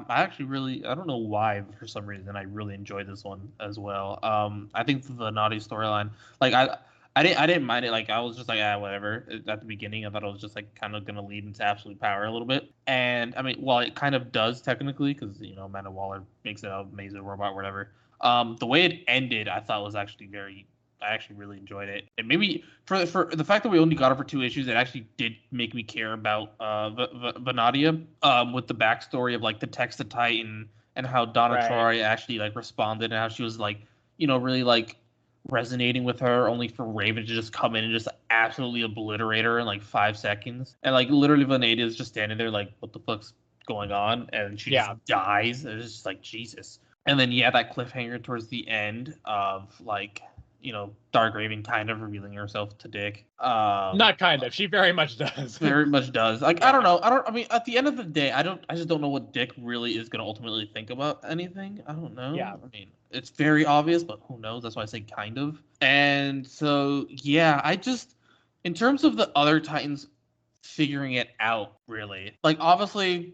actually really, I don't know why, but for some reason, I really enjoyed this one as well. I think the naughty storyline, like, I didn't mind it. Like, I was just like, whatever. At the beginning, I thought it was just like kind of gonna lead into absolute power a little bit. And I mean, while it kind of does technically, because Amanda Waller makes it an amazing robot, whatever. The way it ended, I thought was actually I actually really enjoyed it. And maybe for the fact that we only got her for 2 issues, it actually did make me care about Venadia. With the backstory of like the text to Titan and how Donna Troy actually like responded and how she was like, really like resonating with her, only for Raven to just come in and just absolutely obliterate her in like 5 seconds. And like literally Venadia is just standing there like, what the fuck's going on? And she just dies. And it's just like, Jesus. And then that cliffhanger towards the end of like, Dark Raven kind of revealing herself to Dick. Not kind of. She very much does. Very much does. Like, I don't know. I mean, at the end of the day, I just don't know what Dick really is going to ultimately think about anything. I don't know. Yeah. I mean, it's very obvious, but who knows? That's why I say kind of. And so, in terms of the other Titans figuring it out, really. Like, obviously,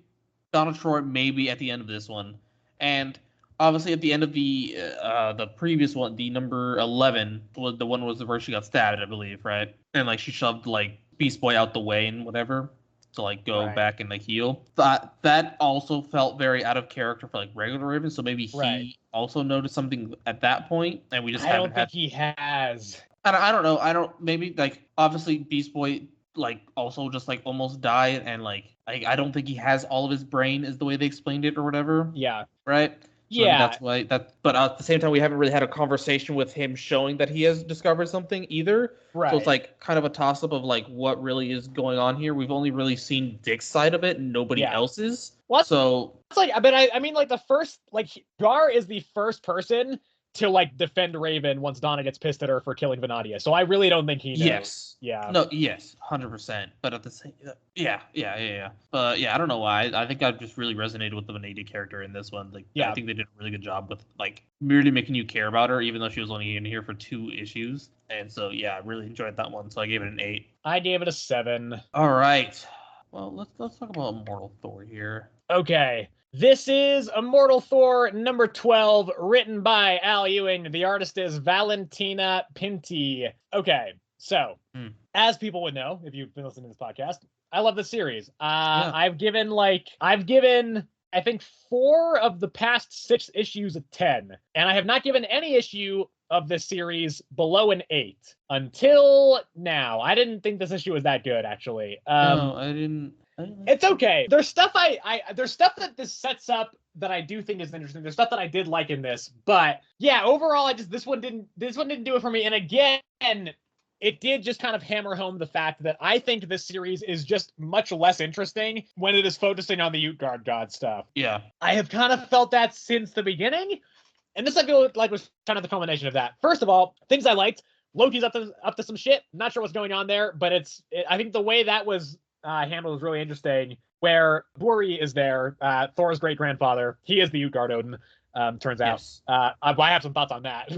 Donna Troy maybe at the end of this one. And obviously, at the end of the previous one, the number 11, the one was where she got stabbed, I believe, right? And like she shoved like Beast Boy out the way and whatever to like go back and like heal. That also felt very out of character for like regular Raven. So maybe he also noticed something at that point, and we just haven't had. He has. I don't know. Maybe like obviously Beast Boy like also just like almost died, and like I don't think he has all of his brain is the way they explained it or whatever. Yeah. Right. So that's why but at the same time, we haven't really had a conversation with him showing that he has discovered something either. Right. So it's like kind of a toss up of like what really is going on here. We've only really seen Dick's side of it and nobody else's. What? So it's like, but I mean, like the first, like Gar is the first person to like defend Raven once Donna gets pissed at her for killing Venadia. So I really don't think he knows. Yes. Yeah. No. Yes. 100%. But at the same. Yeah. But I don't know why. I think I just really resonated with the Venadia character in this one. Like, I think they did a really good job with like merely making you care about her, even though she was only in here for 2 issues. And so I really enjoyed that one. So I gave it an 8. I gave it a 7. All right. Well, let's talk about Immortal Thor here. Okay. This is Immortal Thor number 12, written by Al Ewing. The artist is Valentina Pinti. Okay, So, as people would know, if you've been listening to this podcast, I love this series. I've given I think 4 of the past 6 issues a 10, and I have not given any issue of this series below an 8 until now. I didn't think this issue was that good, actually. No, I didn't. It's okay. There's stuff there's stuff that this sets up that I do think is interesting. There's stuff that I did like in this, but yeah, overall, this one didn't do it for me. And again, it did just kind of hammer home the fact that I think this series is just much less interesting when it is focusing on the Utgard god stuff. Yeah. I have kind of felt that since the beginning, and this I feel like was kind of the culmination of that. First of all, things I liked. Loki's up to some shit. Not sure what's going on there, but I think the way that was handled was really interesting, where Buri is there, Thor's great-grandfather. He is the Utgard Odin. Turns out, I have some thoughts on that,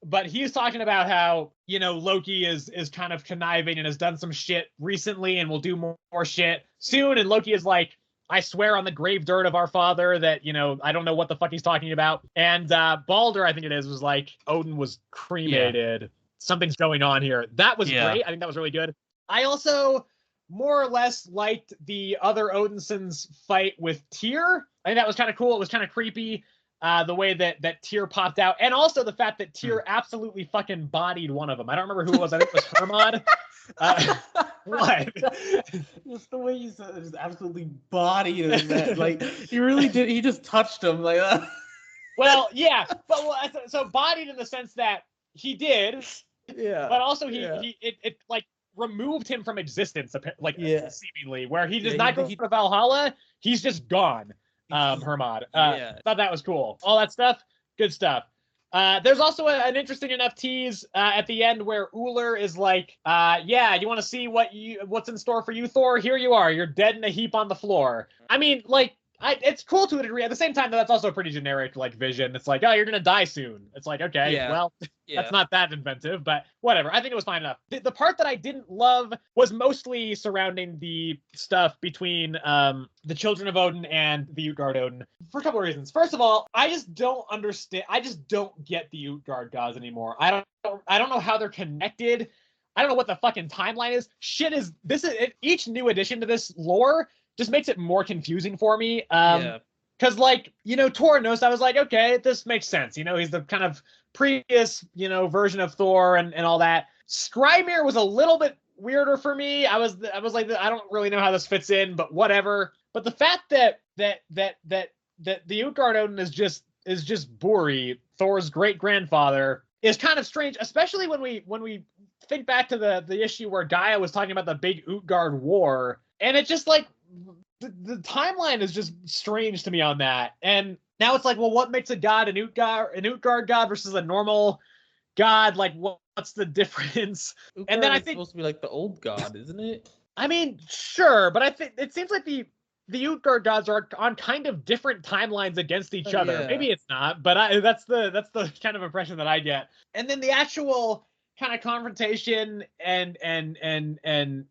but he's talking about how, you know, Loki is kind of conniving and has done some shit recently and will do more shit soon. And Loki is like, I swear on the grave dirt of our father that, you know, I don't know what the fuck he's talking about. And Balder, I think it is, was like, Odin was cremated. Yeah. Something's going on here. That was great. I think that was really good. I also more or less liked the other Odinsons fight with Tyr. I think that was kind of cool. It was kind of creepy, the way that Tyr popped out. And also the fact that Tyr absolutely fucking bodied one of them. I don't remember who it was. I think it was Hermod. What? Just the way you said it, just absolutely bodied him. That, like, he really did. He just touched him like that. Well, yeah. But so bodied in the sense that he did. Yeah. But also it like removed him from existence, like seemingly, where he does not go to Valhalla. He's just gone. Hermod. Thought that was cool. All that stuff, good stuff. There's also an interesting enough tease at the end where Uller is like, you want to see what's in store for you, Thor? Here you are. You're dead in a heap on the floor. I mean, like, it's cool to a degree. At the same time, that's also a pretty generic, like, vision. It's like, oh, you're gonna die soon. It's like, okay, well, that's not that inventive, but whatever. I think it was fine enough. The part that I didn't love was mostly surrounding the stuff between the Children of Odin and the Utgard Odin for a couple of reasons. First of all, I just don't understand. I just don't get the Utgard gods anymore. I don't know how they're connected. I don't know what the fucking timeline is. Each new addition to this lore just makes it more confusing for me. Because, like, you know, Tornos, I was like, okay, this makes sense. You know, he's the kind of previous, you know, version of Thor and all that. Skrymir was a little bit weirder for me. I was like, I don't really know how this fits in, but whatever. But the fact that the Utgard Odin is just Buri, Thor's great-grandfather, is kind of strange, especially when we think back to the issue where Gaia was talking about the big Utgard war, and it just, like, the timeline is just strange to me on that. And now it's like, well, what makes a god an Utgard god versus a normal god? Like, what's the difference? Utgard and then I think supposed to be like the old god, isn't it? I mean, sure, but I think it seems like the Utgard gods are on kind of different timelines against each other. Yeah. Maybe it's not, but that's the kind of impression that I get. And then the actual kind of confrontation and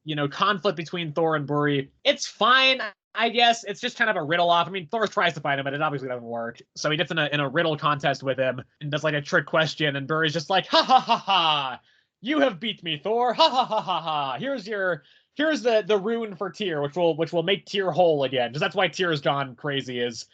you know, conflict between Thor and Buri, it's fine, I guess. It's just kind of a riddle off. I mean, Thor tries to fight him, but it obviously doesn't work. So he gets in a riddle contest with him and does like a trick question, and Buri's just like, ha ha ha ha, you have beat me, Thor. Ha ha ha ha ha. Here's the rune for Tyr, which will make Tyr whole again. Because that's why Tyr's gone crazy, is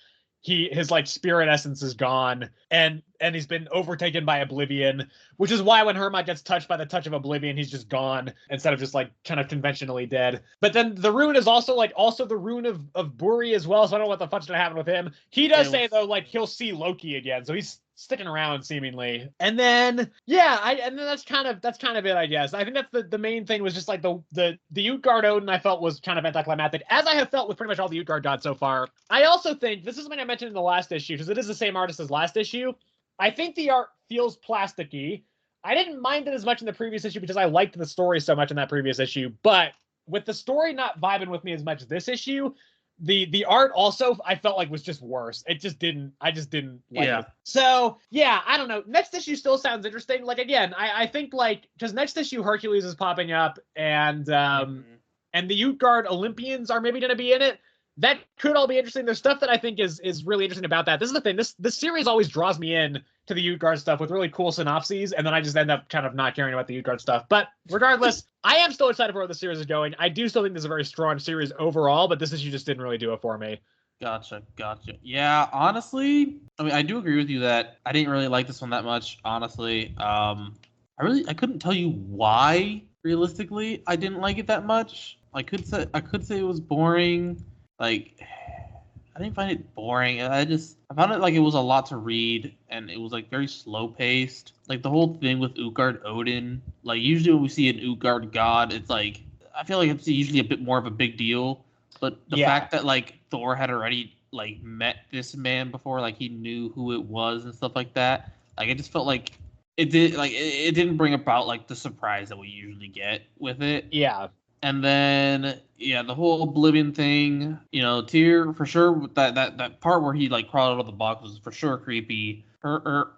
his like spirit essence is gone, and he's been overtaken by oblivion, which is why when Hermod gets touched by the touch of oblivion, he's just gone instead of just like kind of conventionally dead. But then the rune is also the rune of Buri as well, so I don't know what the fuck's gonna happen with him. He does say though, like, he'll see Loki again, so he's sticking around seemingly. And then that's kind of it, I guess. I think that's the main thing, was just like the Utgard Odin I felt was kind of anticlimactic, as I have felt with pretty much all the Utgard gods so far. I also think this is something I mentioned in the last issue, because it is the same artist as last issue. I think the art feels plasticky. I didn't mind it as much in the previous issue because I liked the story so much in that previous issue, but with the story not vibing with me as much this issue, the art also I felt like was just worse. I just didn't like it. So yeah, I don't know. Next issue still sounds interesting. Like, again, I think, like, because next issue Hercules is popping up, and the Utgard Olympians are maybe going to be in it. that could all be interesting. There's stuff that I think is really interesting about that. This is the thing. This series always draws me in to the Utgard stuff with really cool synopses, and then I just end up kind of not caring about the Utgard stuff. But regardless, I am still excited for where the series is going. I do still think this is a very strong series overall, but this issue just didn't really do it for me. Gotcha. Yeah, honestly, I mean, I do agree with you that I didn't really like this one that much, honestly. I couldn't tell you why, realistically, I didn't like it that much. I could say it was boring. Like, I didn't find it boring. I found it like it was a lot to read, and it was like very slow paced. Like the whole thing with Utgard Odin. Like usually when we see an Utgard god, it's like I feel like it's usually a bit more of a big deal. But the fact that like Thor had already like met this man before, like he knew who it was and stuff like that. Like it just felt like it didn't bring about like the surprise that we usually get with it. Yeah. And then, the whole Oblivion thing, Tyr, for sure, that part where he, like, crawled out of the box was for sure creepy. Hermod,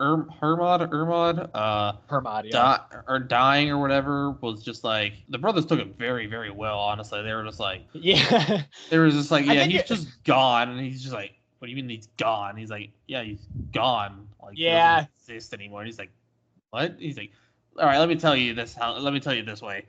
or dying or whatever was just, like, the brothers took it very, very well, honestly. They were just like... Yeah. They were just like, he's just gone. And he's just like, what do you mean he's gone? He's like, yeah, he's gone. Like, he doesn't exist anymore. And he's like, what? He's like, all right, let me tell you this way.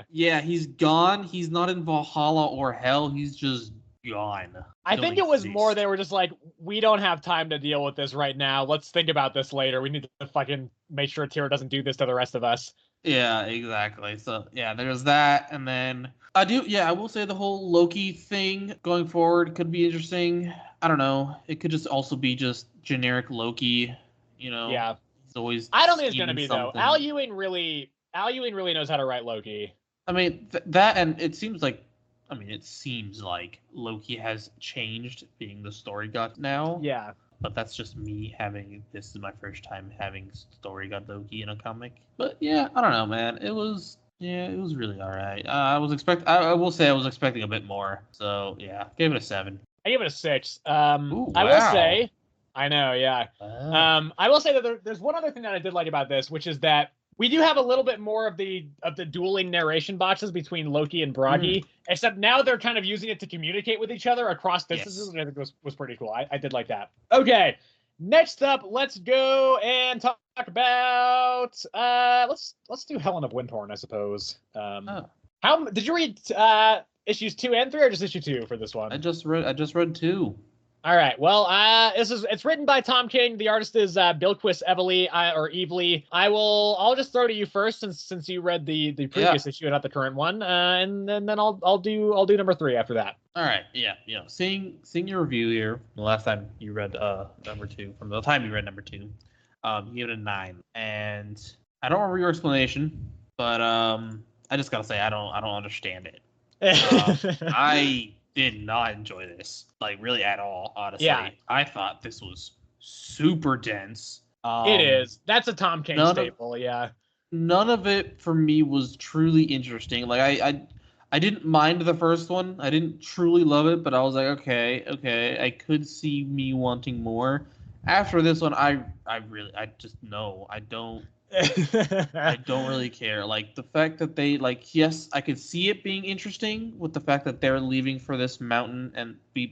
He's gone. He's not in Valhalla or Hell. He's just gone. I think it was more they were just like, we don't have time to deal with this right now. Let's think about this later. We need to fucking make sure Tyr doesn't do this to the rest of us. Yeah, exactly. So, there's that. And then I will say the whole Loki thing going forward could be interesting. I don't know. It could just also be just generic Loki, Yeah. He's always I don't think it's going to be, though. Al Ewing really knows how to write Loki. I mean, that, and it seems like Loki has changed being the story god now. Yeah. But that's just me this is my first time having story god Loki in a comic. But yeah, I don't know, man. It was really all right. I will say I was expecting a bit more. So yeah, gave it a 7. I gave it a 6. Ooh, wow. I will say, I know, yeah. I will say that there's one other thing that I did like about this, which is that we do have a little bit more of the dueling narration boxes between Loki and Bragi, except now they're kind of using it to communicate with each other across distances, which I think was pretty cool. I did like that. Okay, next up, let's go and talk about let's do Helen of Wyndhorn, I suppose. How did you read issues 2 and 3, or just issue 2 for this one? I just read 2. All right. Well, it's written by Tom King. The artist is Bilquis Evely. I'll just throw to you first since you read the previous issue and not the current one, and then I'll do number 3 after that. All right. Yeah. Seeing your review here, the last time you read number 2, from the time you read number 2, you gave it a 9, and I don't remember your explanation, but I just gotta say I don't understand it. I did not enjoy this, like, really at all, honestly. Yeah. I thought this was super dense. It is. That's a Tom King staple, yeah. None of it, for me, was truly interesting. Like, I didn't mind the first one. I didn't truly love it, but I was like, okay. I could see me wanting more. After this one, I don't really care. Like, the fact that they, like, yes, I could see it being interesting with the fact that they're leaving for this mountain and we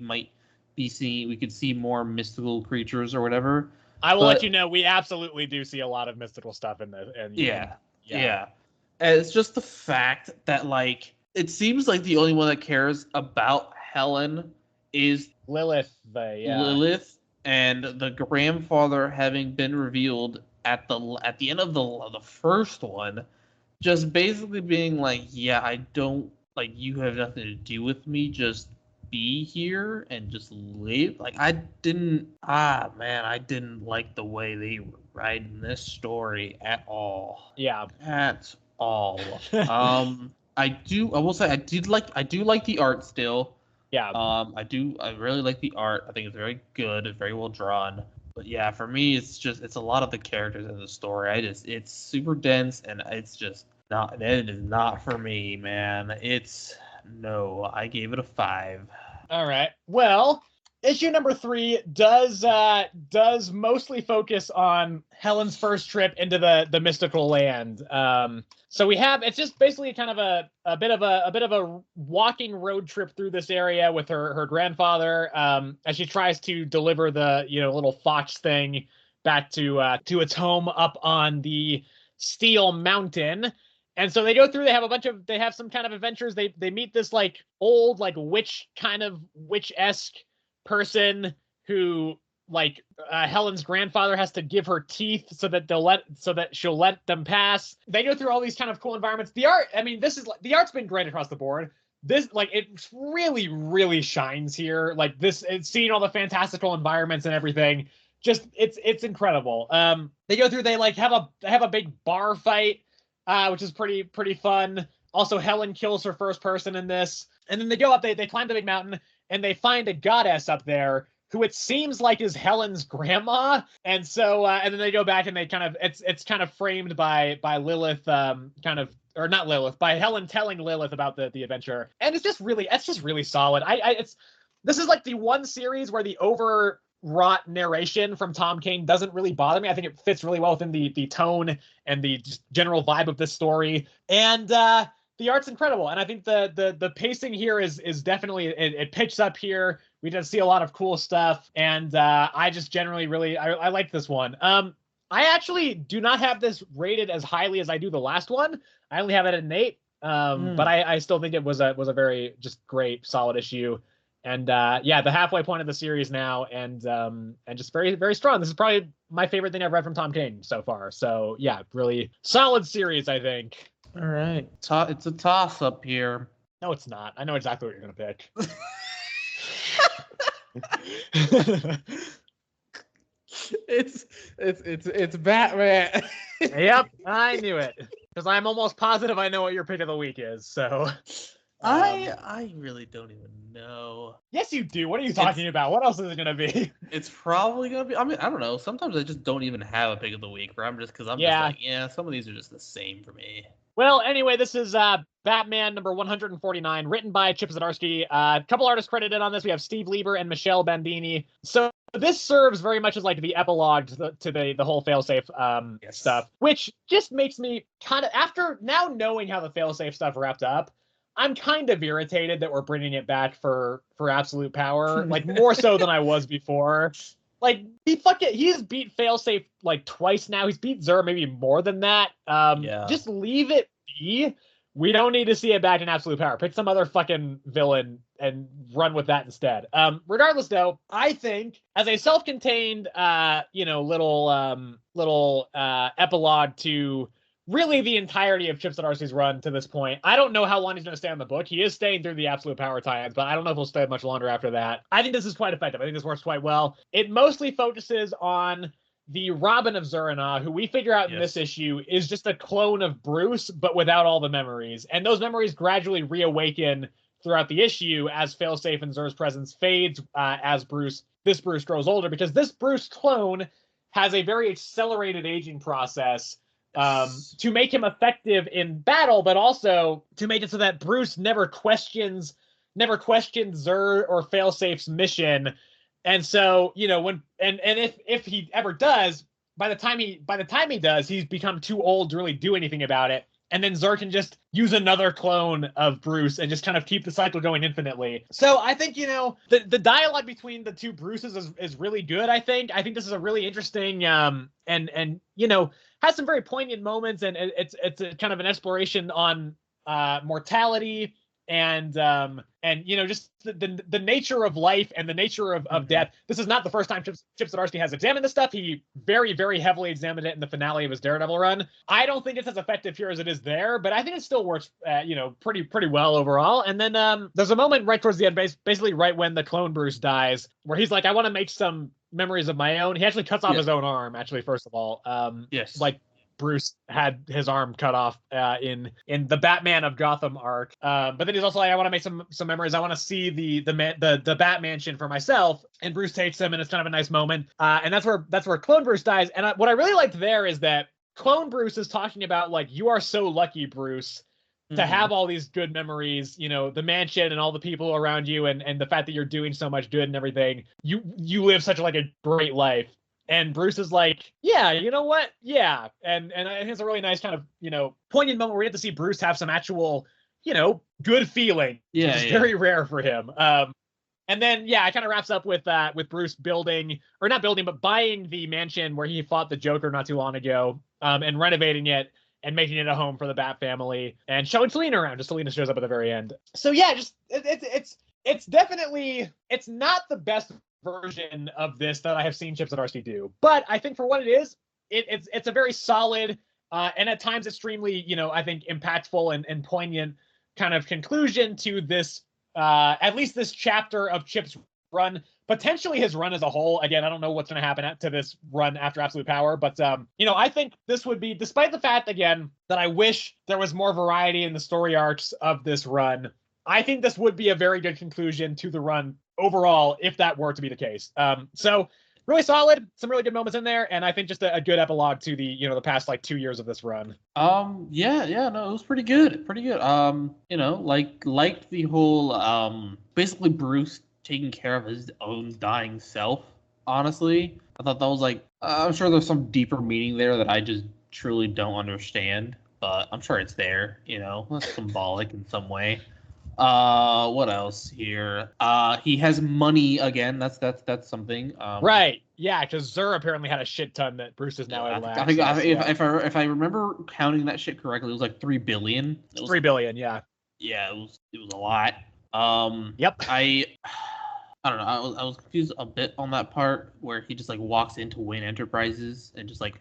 could see more mystical creatures or whatever. I will let you know, we absolutely do see a lot of mystical stuff in this. Yeah. And it's just the fact that, like, it seems like the only one that cares about Helen is Lilith. Lilith, and the grandfather having been revealed at the end of the first one, just basically being like, yeah, I don't, like, you have nothing to do with me, just be here and just live. Like, I didn't like the way they were writing this story at all. Yeah. At all. I will say I do like the art still. Yeah. I really like the art. I think it's very good. It's very well drawn. But yeah, for me, it's a lot of the characters in the story. It's super dense, and it's just not. It is not for me, man. I gave it a 5. All right. Well, issue number 3 does mostly focus on Helen's first trip into the mystical land. So it's just basically kind of a bit of a walking road trip through this area with her grandfather, as she tries to deliver the little fox thing back to its home up on the Steel Mountain. And so they go through, they have some kind of adventures. They meet this like old like witch-esque person who like Helen's grandfather has to give her teeth so that she'll let them pass. They go through all these kind of cool environments. The art, I mean, the art's been great across the board. This like it really, really shines here. Like it's seeing all the fantastical environments and everything. Just it's incredible. They go through, they have a big bar fight, which is pretty fun. Also, Helen kills her first person in this. And then they go up, they climb the big mountain, and they find a goddess up there who it seems like is Helen's grandma. And so, and then they go back and they kind of, it's kind of framed by Lilith, or not Lilith, by Helen telling Lilith about the adventure. And it's just really solid. This is like the one series where the overwrought narration from Tom Kane doesn't really bother me. I think it fits really well within the tone and the just general vibe of this story. And the art's incredible, and I think the pacing here is definitely it picks up here. We just see a lot of cool stuff, and I just generally really I like this one. I actually do not have this rated as highly as I do the last one. I only have it at an 8, but I still think it was a very just great solid issue, and the halfway point of the series now, and just very, very strong. This is probably my favorite thing I've read from Tom Kane so far. So yeah, really solid series, I think. All right. It's a toss-up here. No, it's not. I know exactly what you're going to pick. It's Batman. Yep, I knew it. Because I'm almost positive I know what your pick of the week is, so... I really don't even know. Yes, you do. What are you talking about? What else is it going to be? It's probably going to be... I mean, I don't know. Sometimes I just don't even have a pick of the week, where I'm just like, some of these are just the same for me. Well, anyway, this is Batman number 149, written by Chip Zdarsky. A couple artists credited on this. We have Steve Lieber and Michelle Bandini. So this serves very much as like the epilogue to the whole failsafe stuff, which just makes me kind of, after now knowing how the failsafe stuff wrapped up, I'm kind of irritated that we're bringing it back for Absolute Power, like more so than I was before. Like, he's beat Failsafe like twice now. He's beat Zur maybe more than that. Just leave it be. We don't need to see it back in Absolute Power. Pick some other fucking villain and run with that instead. Regardless, though, I think as a self-contained, little epilogue to really the entirety of Chip Zdarsky's run to this point. I don't know how long he's going to stay on the book. He is staying through the Absolute Power tie-ins, but I don't know if he'll stay much longer after that. I think this is quite effective. I think this works quite well. It mostly focuses on the Robin of Zur-En-Arrh, who we figure out in this issue is just a clone of Bruce, but without all the memories. And those memories gradually reawaken throughout the issue as Failsafe and Zur's presence fades as this Bruce grows older, because this Bruce clone has a very accelerated aging process to make him effective in battle, but also to make it so that Bruce never questions Zur or Failsafe's mission. And so, if he ever does, by the time he does, he's become too old to really do anything about it. And then Zur can just use another clone of Bruce and just kind of keep the cycle going infinitely. So I think, the dialogue between the two Bruces is really good, I think. I think this is a really interesting and has some very poignant moments, and it's a kind of an exploration on mortality and just the nature of life and the nature of death. This is not the first time Chip Zdarsky has examined this stuff. He very, very heavily examined it in the finale of his Daredevil run. I don't think it's as effective here as it is there, but I think it still works pretty well overall. And then there's a moment right towards the end, basically right when the clone Bruce dies, where he's like, I want to make some memories of my own. He actually cuts off his own arm, actually, first of all. Like Bruce had his arm cut off in the Batman of Gotham arc. But then he's also like, I want to make some memories. I want to see the Bat Mansion for myself. And Bruce takes him, and it's kind of a nice moment. And that's where Clone Bruce dies. And what I really liked there is that Clone Bruce is talking about, like, you are so lucky, Bruce, to have all these good memories, you know, the mansion and all the people around you, and the fact that you're doing so much good and everything, you live such like a great life. And Bruce is like, yeah, you know what? Yeah. And I think it's a really nice kind of, you know, poignant moment where we get to see Bruce have some actual, you know, good feeling. Yeah. Which is very rare for him. And then, yeah, it kind of wraps up with Bruce building, or not building, but buying the mansion where he fought the Joker not too long ago, and renovating it and making it a home for the Bat family, and showing Selina around. Just Selina shows up at the very end. So yeah, just it's definitely, it's not the best version of this that I have seen Chip Zdarsky do, but I think for what it is, it's a very solid and at times extremely, you know, I think impactful and poignant kind of conclusion to this, at least this chapter of Chip's run, potentially his run as a whole. Again, I don't know what's going to happen to this run after Absolute Power, but you know, I think this would be, despite the fact again that I wish there was more variety in the story arcs of this run, I think this would be a very good conclusion to the run overall if that were to be the case. So really solid, some really good moments in there, and I think just a good epilogue to the, you know, the past like 2 years of this run. Yeah, no, it was pretty good. You know, liked the whole basically Bruce taking care of his own dying self. Honestly, I thought that was like, I'm sure there's some deeper meaning there that I just truly don't understand, but I'm sure it's there. You know, it's symbolic in some way. What else here? He has money again. That's something. Right. Yeah, because Zur apparently had a shit ton that Bruce is now at. I think if I remember counting that shit correctly, it was like 3 billion. It was 3 billion. Yeah. Yeah, it was a lot. Yep. I don't know. I was confused a bit on that part where he just like walks into Wayne Enterprises and just like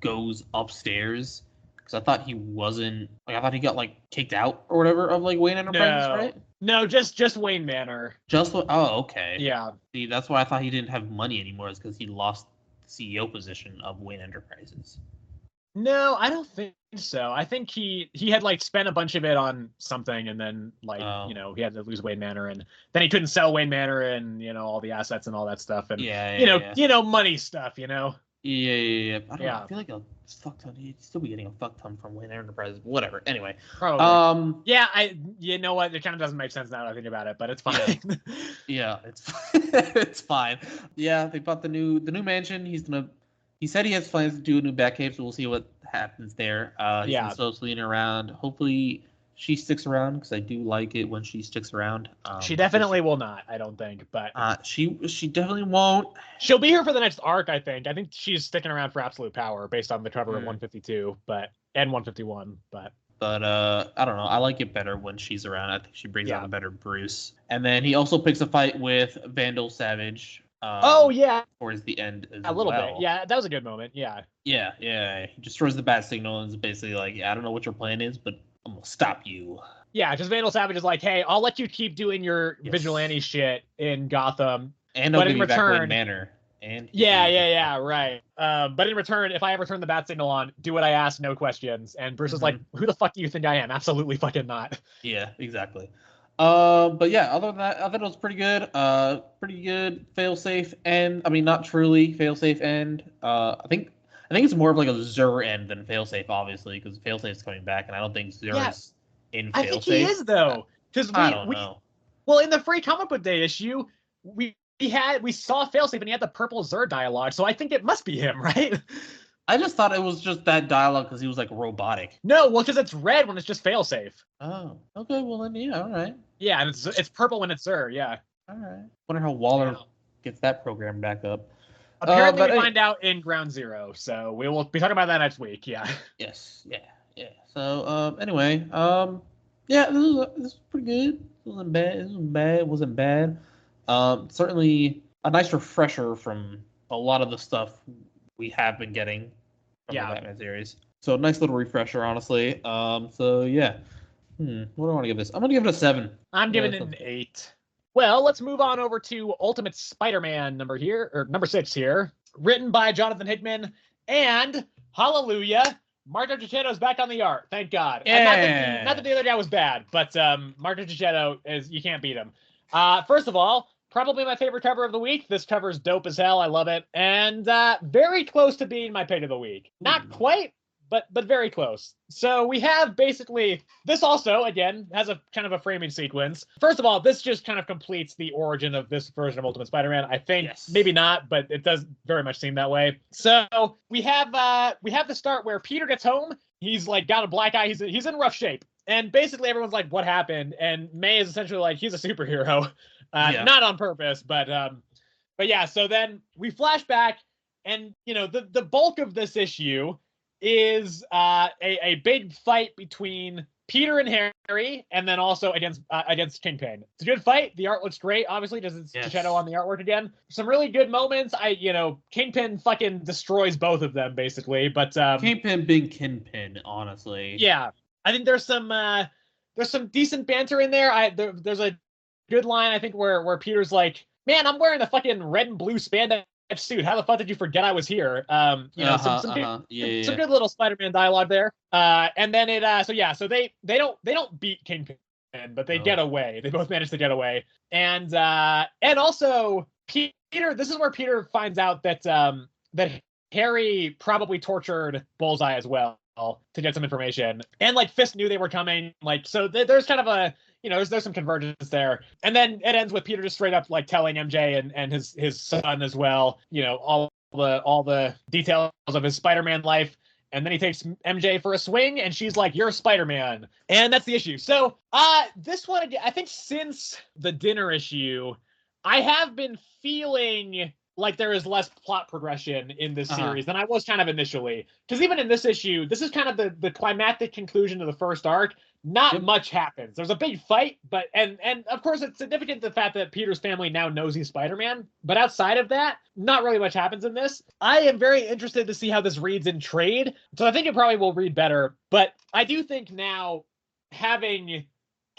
goes upstairs. Because I thought he wasn't, like, I thought he got like kicked out or whatever of like Wayne Enterprises, right? No, just Wayne Manor. Okay. Yeah. See, that's why I thought he didn't have money anymore, is because he lost the CEO position of Wayne Enterprises. No, I don't think so. I think he had like spent a bunch of it on something, and then like you know, he had to lose Wayne Manor, and then he couldn't sell Wayne Manor and, you know, all the assets and all that stuff, and you know, money stuff, you know. Yeah. I feel like a fuck ton. He'd still be getting a fuck ton from Wayne Enterprises. Whatever. Anyway. Probably. Yeah. You know what? It kind of doesn't make sense now that I think about it, but it's fine. Yeah, it's fine. Yeah, they bought the new mansion. He said he has plans to do a new Batcave, so we'll see what happens there. He's gonna slow Selina around. Hopefully she sticks around, because I do like it when she sticks around. She definitely will not, I don't think, but she definitely won't. She'll be here for the next arc, I think. I think she's sticking around for Absolute Power based on the cover of 152, and 151, but I don't know. I like it better when she's around. I think she brings out a better Bruce. And then he also picks a fight with Vandal Savage. Towards the end as a little bit. Yeah, that was a good moment. Yeah. He destroys the bat signal and is basically like, I don't know what your plan is, but I'm gonna stop you. Yeah, just Vandal Savage is like, hey, I'll let you keep doing your vigilante shit in Gotham, and I'll give you back Wayne Manor. And right. But in return, if I ever turn the bat signal on, do what I ask, no questions. And Bruce is like, who the fuck do you think I am? Absolutely fucking not. Yeah, exactly. But yeah, other than that, I thought it was pretty good. Pretty good fail-safe end. I mean, not truly fail-safe end. I think it's more of like a Zur end than fail-safe, obviously, because fail-safe's coming back, and I don't think Zur is in fail-safe. I think he is, though. Because I don't know. Well, in the Free Comic Book Day issue, we saw fail-safe, and he had the purple Zur dialogue, so I think it must be him, right? I just thought it was just that dialogue because he was like robotic. No, well, because it's red when it's just fail-safe. Oh, okay. Well, then, yeah, all right. Yeah, and it's purple when it's Zur, yeah. All right. Wonder how Waller gets that program back up. Apparently, we find out in Ground Zero, so we will be talking about that next week. Yeah. Yes. Yeah. So, anyway, yeah, this was pretty good. It wasn't bad. It wasn't bad. Certainly a nice refresher from a lot of the stuff we have been getting from the Batman series. So nice little refresher, honestly. So yeah. What do I want to give this? I'm gonna give it a 7. I'm giving it an 8. Well, let's move on over to Ultimate Spider-Man number 6 here, written by Jonathan Hickman, and hallelujah, Marco Checchetto's back on the art. Thank God. Yeah. Not that the other guy was bad, but Marco Cecchetto you can't beat him. First of all, probably my favorite cover of the week. This cover is dope as hell. I love it, and very close to being my pick of the week. Not quite, but very close. So we have basically, this also, again, has a kind of a framing sequence. First of all, this just kind of completes the origin of this version of Ultimate Spider-Man. I think, Yes. maybe not, but it does very much seem that way. So we have the start where Peter gets home. He's like got a black eye. He's in rough shape. And basically everyone's like, what happened? And May is essentially like, he's a superhero. Not on purpose, but yeah, so then we flash back, and the bulk of this issue is a big fight between Peter and Harry, and then also against Kingpin. It's a good fight. The art looks great. Obviously, does its shadow on the artwork again. Some really good moments. Kingpin fucking destroys both of them basically. But Kingpin being Kingpin, honestly. Yeah, I think there's some decent banter in there. There's a good line I think where Peter's like, "Man, I'm wearing a fucking red and blue spandex suit. How the fuck did you forget I was here?" Some good little Spider-Man dialogue there. And then so they don't beat Kingpin, but they get away. They both manage to get away. And also Peter, this is where Peter finds out that that Harry probably tortured Bullseye as well to get some information. And like Fisk knew they were coming. Like, so there's kind of a there's some convergence there. And then it ends with Peter just straight up like telling MJ and his son as well, all the details of his Spider-Man life. And then he takes MJ for a swing, and she's like, "You're Spider-Man." And that's the issue. So this one, I think since the dinner issue, I have been feeling like there is less plot progression in this series than I was kind of initially. Because even in this issue, this is kind of the climactic conclusion of the first arc. Not much happens. There's a big fight, but and of course it's significant the fact that Peter's family now knows he's Spider-Man. But outside of that, not really much happens in this. I am very interested to see how this reads in trade. So I think it probably will read better. But I do think now, having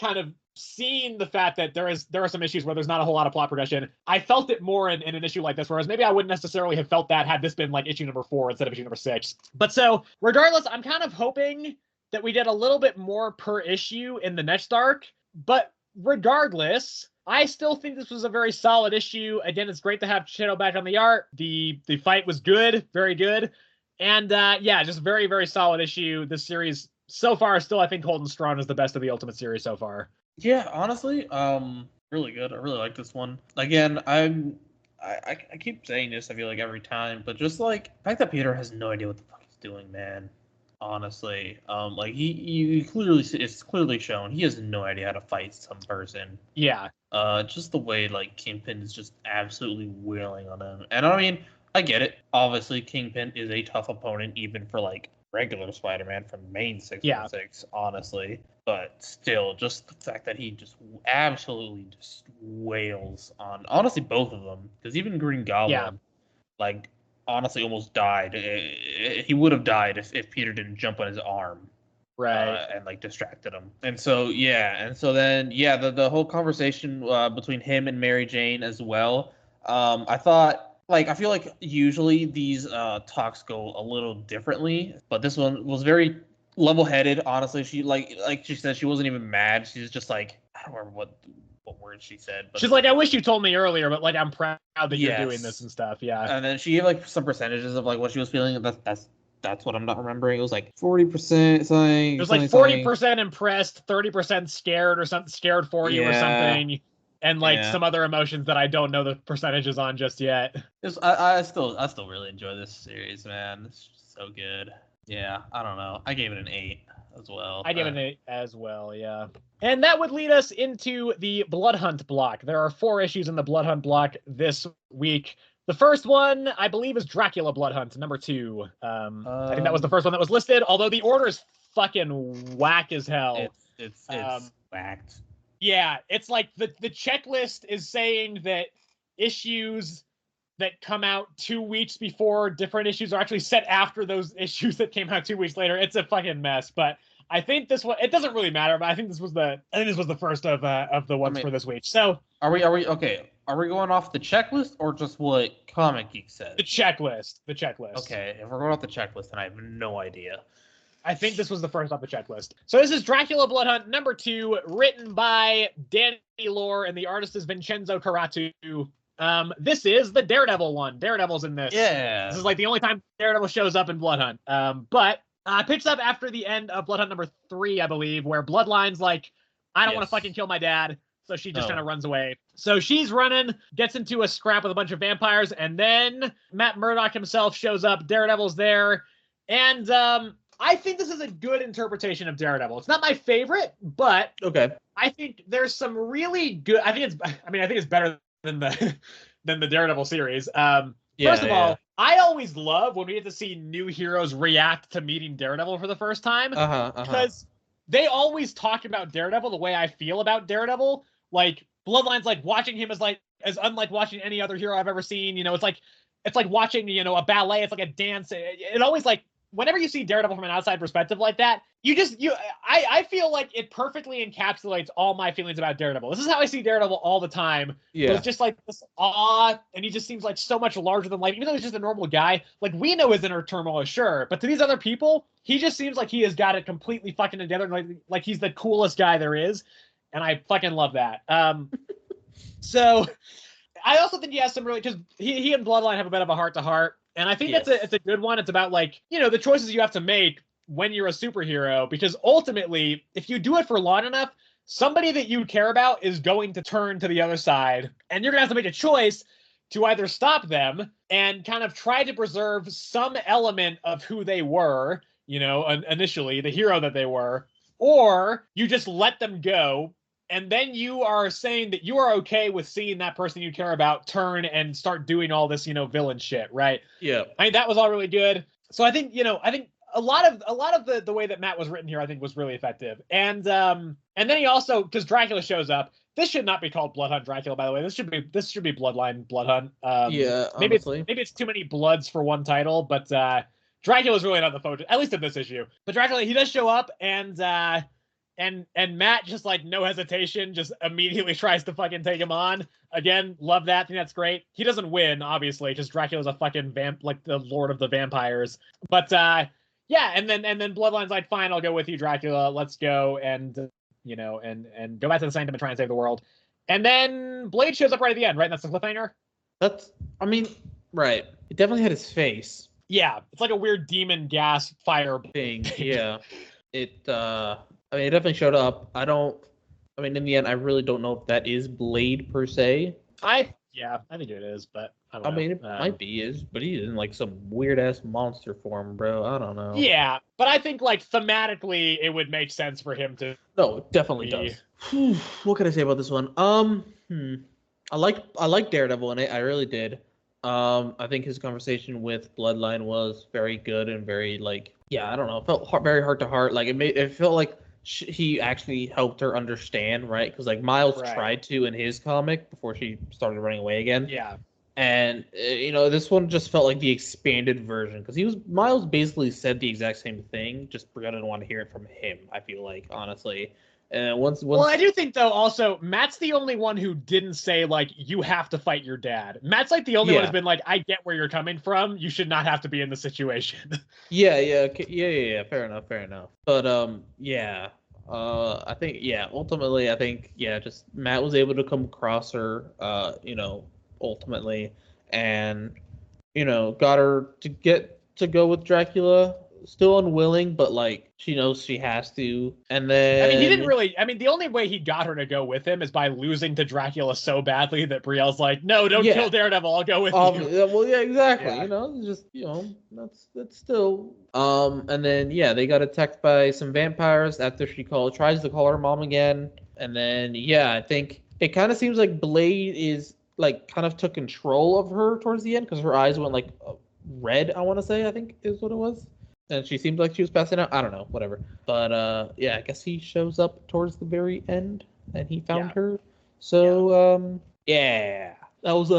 kind of seen the fact that there are some issues where there's not a whole lot of plot progression, I felt it more in an issue like this, whereas maybe I wouldn't necessarily have felt that had this been like issue number 4 instead of issue number 6. But so regardless, I'm kind of hoping that we get a little bit more per issue in the next arc. But regardless, I still think this was a very solid issue. Again, it's great to have Shadow back on the art. The fight was good, very good. And just very, very solid issue. This series so far still, I think, holding strong as the best of the Ultimate series so far. Yeah, honestly, really good. I really like this one. Again, I keep saying this, I feel like every time, but just like the fact that Peter has no idea what the fuck he's doing, man. Honestly, like it's clearly shown he has no idea how to fight some person. Yeah. Just the way like Kingpin is just absolutely wailing on him, and I mean, I get it. Obviously, Kingpin is a tough opponent even for like regular Spider-Man from main 616, honestly. But still, just the fact that he just absolutely just wails on honestly both of them, because even Green Goblin, like, honestly almost died. He would have died if Peter didn't jump on his arm, right, and like distracted him. And so then the whole conversation between him and Mary Jane as well. I thought, like, I feel like usually these talks go a little differently, but this one was very level-headed. Honestly, she like she said, she wasn't even mad. She's just like, I don't remember what words she said, but she's like, "I wish you told me earlier, but like I'm proud that you're doing this and stuff." Yeah. And then she gave like some percentages of like what she was feeling. That's what I'm not remembering. It was like 40% something. It was like 40% impressed, 30% scared or something, scared for you or something, and like some other emotions that I don't know the percentages on just yet. I still really enjoy this series, man. It's just so good. Yeah, I don't know. I gave it an 8 as well. I gave it an 8 as well, yeah. And that would lead us into the Blood Hunt block. There are 4 issues in the Blood Hunt block this week. The first one, I believe, is Dracula Blood Hunt, number 2. I think that was the first one that was listed, although the order is fucking whack as hell. It's whacked. Yeah, it's like the checklist is saying that issues that come out 2 weeks before different issues are actually set after those issues that came out 2 weeks later. It's a fucking mess, but I think this one, it doesn't really matter, but I think this was the first of the ones for this week. So are we okay? Are we going off the checklist or just what Comic Geek says? The checklist. Okay, if we're going off the checklist, then I have no idea. I think this was the first off the checklist. So this is Dracula Blood Hunt number 2, written by Danny Lore, and the artist is Vincenzo Caratu. This is the Daredevil one. Daredevil's in this. Yeah. This is like the only time Daredevil shows up in Blood Hunt. But Picks up after the end of Bloodhunt number 3, I believe, where Bloodline's like, I don't want to fucking kill my dad. So she just kind of runs away. So she's running, gets into a scrap with a bunch of vampires, and then Matt Murdock himself shows up. Daredevil's there. And I think this is a good interpretation of Daredevil. It's not my favorite, but I think there's some really good. I think it's better than the Daredevil series. First of all, I always love when we get to see new heroes react to meeting Daredevil for the first time, because they always talk about Daredevil the way I feel about Daredevil. Like Bloodline's like watching him as unlike watching any other hero I've ever seen. You know, it's like watching, a ballet. It's like a dance. It always like, whenever you see Daredevil from an outside perspective like that, I feel like it perfectly encapsulates all my feelings about Daredevil. This is how I see Daredevil all the time. Yeah. It's just like this awe, and he just seems like so much larger than life, even though he's just a normal guy. Like, we know his inner turmoil, sure, but to these other people, he just seems like he has got it completely fucking together, like he's the coolest guy there is, and I fucking love that. So I also think he has some really, because he and Bloodline have a bit of a heart-to-heart. And I think it's a good one. It's about, like, the choices you have to make when you're a superhero, because ultimately, if you do it for long enough, somebody that you care about is going to turn to the other side, and you're gonna have to make a choice to either stop them and kind of try to preserve some element of who they were, initially, the hero that they were, or you just let them go. And then you are saying that you are okay with seeing that person you care about turn and start doing all this, villain shit, right? Yeah. I mean, that was all really good. So I think, a lot of the way that Matt was written here, I think, was really effective. And then he also, because Dracula shows up. This should not be called Bloodhunt Dracula, by the way. This should be Bloodline Bloodhunt. Maybe it's too many bloods for one title, but Dracula's really not the focus, at least in this issue. But Dracula, he does show up, and Matt, just like no hesitation, just immediately tries to fucking take him on. Again, love that. I think that's great. He doesn't win, obviously, because Dracula's a fucking like the Lord of the Vampires. But and then Bloodline's like, fine, I'll go with you, Dracula. Let's go and and go back to the Sanctum and try and save the world. And then Blade shows up right at the end, right? That's the cliffhanger. Right. It definitely had his face. Yeah, it's like a weird demon gas fire thing. Yeah, it definitely showed up. In the end, I really don't know if that is Blade per se. I think it is, but I don't know. It might be, but he's in like some weird ass monster form, bro. I don't know. Yeah, but I think like thematically, it would make sense for him to. No, it definitely does. What can I say about this one? I like Daredevil in it. I really did. I think his conversation with Bloodline was very good and very I don't know. It felt very heart to heart. Like it felt like he actually helped her understand, right? Because Miles tried to in his comic before she started running away again. Yeah. And this one just felt like the expanded version, because Miles basically said the exact same thing, just Brianna didn't want to hear it from him. I feel like, honestly. And once well, I do think though also Matt's the only one who didn't say you have to fight your dad. Matt's the only one who's been I get where you're coming from. You should not have to be in the situation. Yeah. Fair enough. But I think ultimately I think just Matt was able to come across her, ultimately, and got her to go with Dracula. Still unwilling, but she knows she has to. And then he didn't really. The only way he got her to go with him is by losing to Dracula so badly that Brielle's like, "No, don't kill Daredevil. I'll go with you." Well, yeah, exactly. Yeah. That's still. And then they got attacked by some vampires after she tries to call her mom again. And then I think it kind of seems like Blade is kind of took control of her towards the end, because her eyes went red. I want to say, I think is what it was. And she seemed like she was passing out. I don't know, whatever. But I guess he shows up towards the very end, and he found her. So that was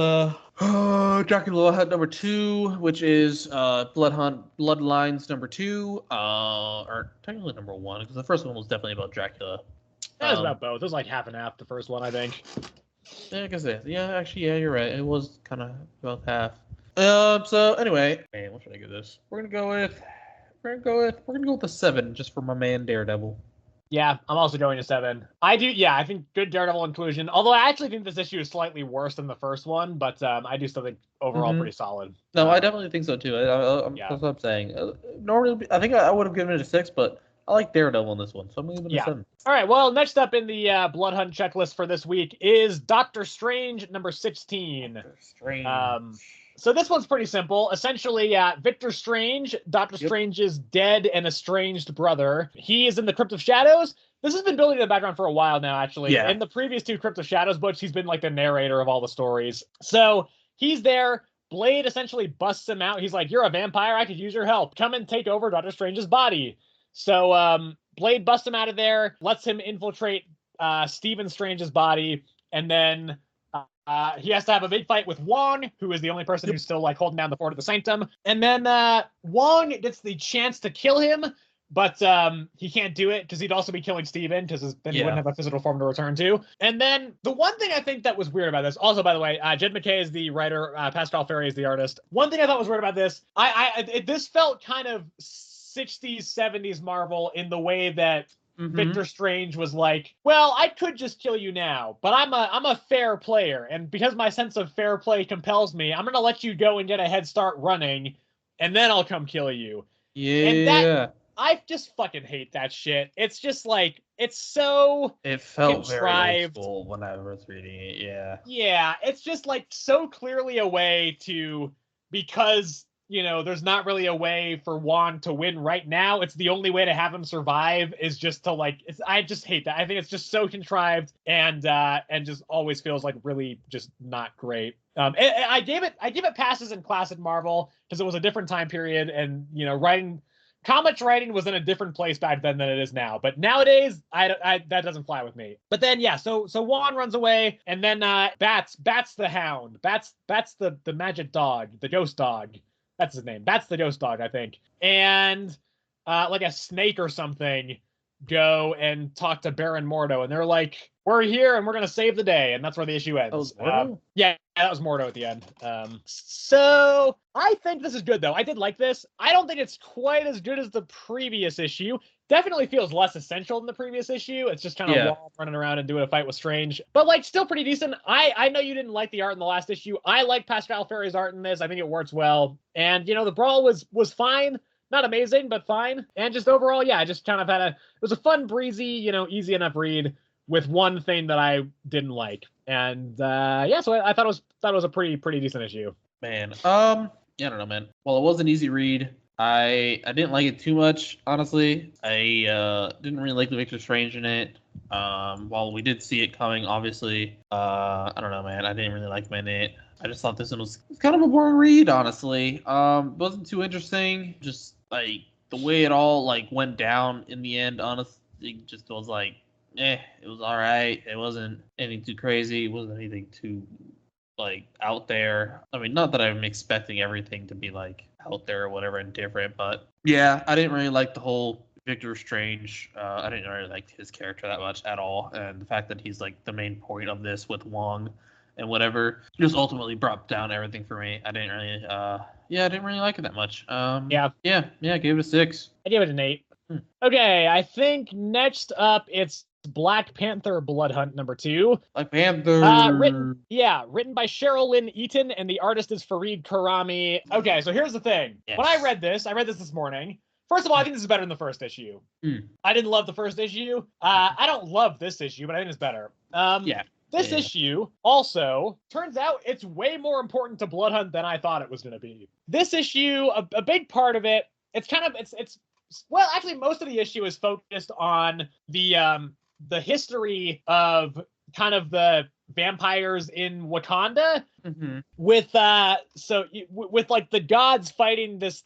Dracula had number 2, which is Bloodlines number 2, or technically number 1, because the first one was definitely about Dracula. That was about both. It was half and half, the first one, I think. Yeah, I guess it. Yeah, actually, you're right. It was kind of about half. So anyway, what should I give this? We're gonna go with the 7, just for my man Daredevil. Yeah, I'm also going to 7. I do, yeah, I think good Daredevil inclusion. Although I actually think this issue is slightly worse than the first one, but I do still think overall pretty solid. No, I definitely think so too. That's what I'm saying. Normally, I think I would have given it a 6, but I like Daredevil in this one, so I'm gonna give it a 7. All right. Well, next up in the Blood Hunt checklist for this week is Doctor Strange number 16. Doctor Strange. So this one's pretty simple. Essentially, Victor Strange, Doctor Strange's dead and estranged brother. He is in the Crypt of Shadows. This has been building in the background for a while now, actually. Yeah. In the previous 2 Crypt of Shadows books, he's been like the narrator of all the stories. So he's there. Blade essentially busts him out. He's like, "You're a vampire. I could use your help. Come and take over Doctor Strange's body." So Blade busts him out of there, lets him infiltrate Stephen Strange's body, and then he has to have a big fight with Wong, who is the only person who's still like holding down the fort of the Sanctum. And then Wong gets the chance to kill him, but he can't do it because he'd also be killing Steven, because then he wouldn't have a physical form to return to. And then the one thing I think that was weird about this, also, by the way, Jed MacKay is the writer, Pascal Ferry is the artist. One thing I thought was weird about this, this felt kind of 60s, 70s Marvel in the way that Victor Strange was like, "Well, I could just kill you now, but I'm a fair player, and because my sense of fair play compels me, I'm gonna let you go and get a head start running, and then I'll come kill you." Yeah. And that, I just fucking hate that shit. It's just like, it's so it felt contrived. Very old school when I was reading it. Yeah. Yeah, it's just like so clearly a way to, because there's not really a way for Wong to win right now. It's the only way to have him survive is just to like. I just hate that. I think it's just so contrived and just always feels like really just not great. I gave it passes in classic Marvel because it was a different time period, and comics writing was in a different place back then than it is now. But nowadays, that doesn't fly with me. But then so Wong runs away, and then Bats the Hound, Bats the magic dog, the ghost dog. That's his name. That's the ghost dog, I think. And like a snake or something go and talk to Baron Mordo, and they're like, "We're here and we're gonna save the day," and that's where the issue ends. Yeah, that was Mordo at the end. So I think this is good though. I did like this. I don't think it's quite as good as the previous issue. Definitely feels less essential than the previous issue. It's just kind of Wong running around and doing a fight with Strange. But like still pretty decent. I know you didn't like the art in the last issue. I like Pascal Ferry's art in this. I think it works well. And the brawl was fine. Not amazing, but fine. And just overall, I just kind of it was a fun, breezy, easy enough read with one thing that I didn't like. And so I thought it was a pretty decent issue. Man. I don't know, man. Well, it was an easy read. I didn't like it too much, honestly. I didn't really like the Victor Strange in it. While we did see it coming, obviously. I don't know, man. I didn't really like him in it. I just thought this one was kind of a boring read, honestly. It wasn't too interesting. Just like the way it all like went down in the end, honestly, just was like, it was all right. It wasn't anything too crazy. It wasn't anything too like out there. I mean, not that I'm expecting everything to be like out there or whatever and different, but yeah, I didn't really like the whole Victor Strange. I didn't really like his character that much at all, and the fact that he's like the main point of this with Wong and whatever just ultimately brought down everything for me. I didn't really I didn't really like it that much. I gave it a 6. I gave it an 8. Okay, I think next up it's Black Panther Blood Hunt number 2. Black Panther. Written by Cheryl Lynn Eaton, and the artist is Fareed Karami. Okay, so here's the thing. Yes. When I read this this morning. First of all, I think this is better than the first issue. I didn't love the first issue. I don't love this issue, but I think it's better. This issue also turns out it's way more important to Blood Hunt than I thought it was going to be. This issue, a big part of it, it's actually most of the issue is focused on the history of kind of the vampires in Wakanda, with like the gods fighting this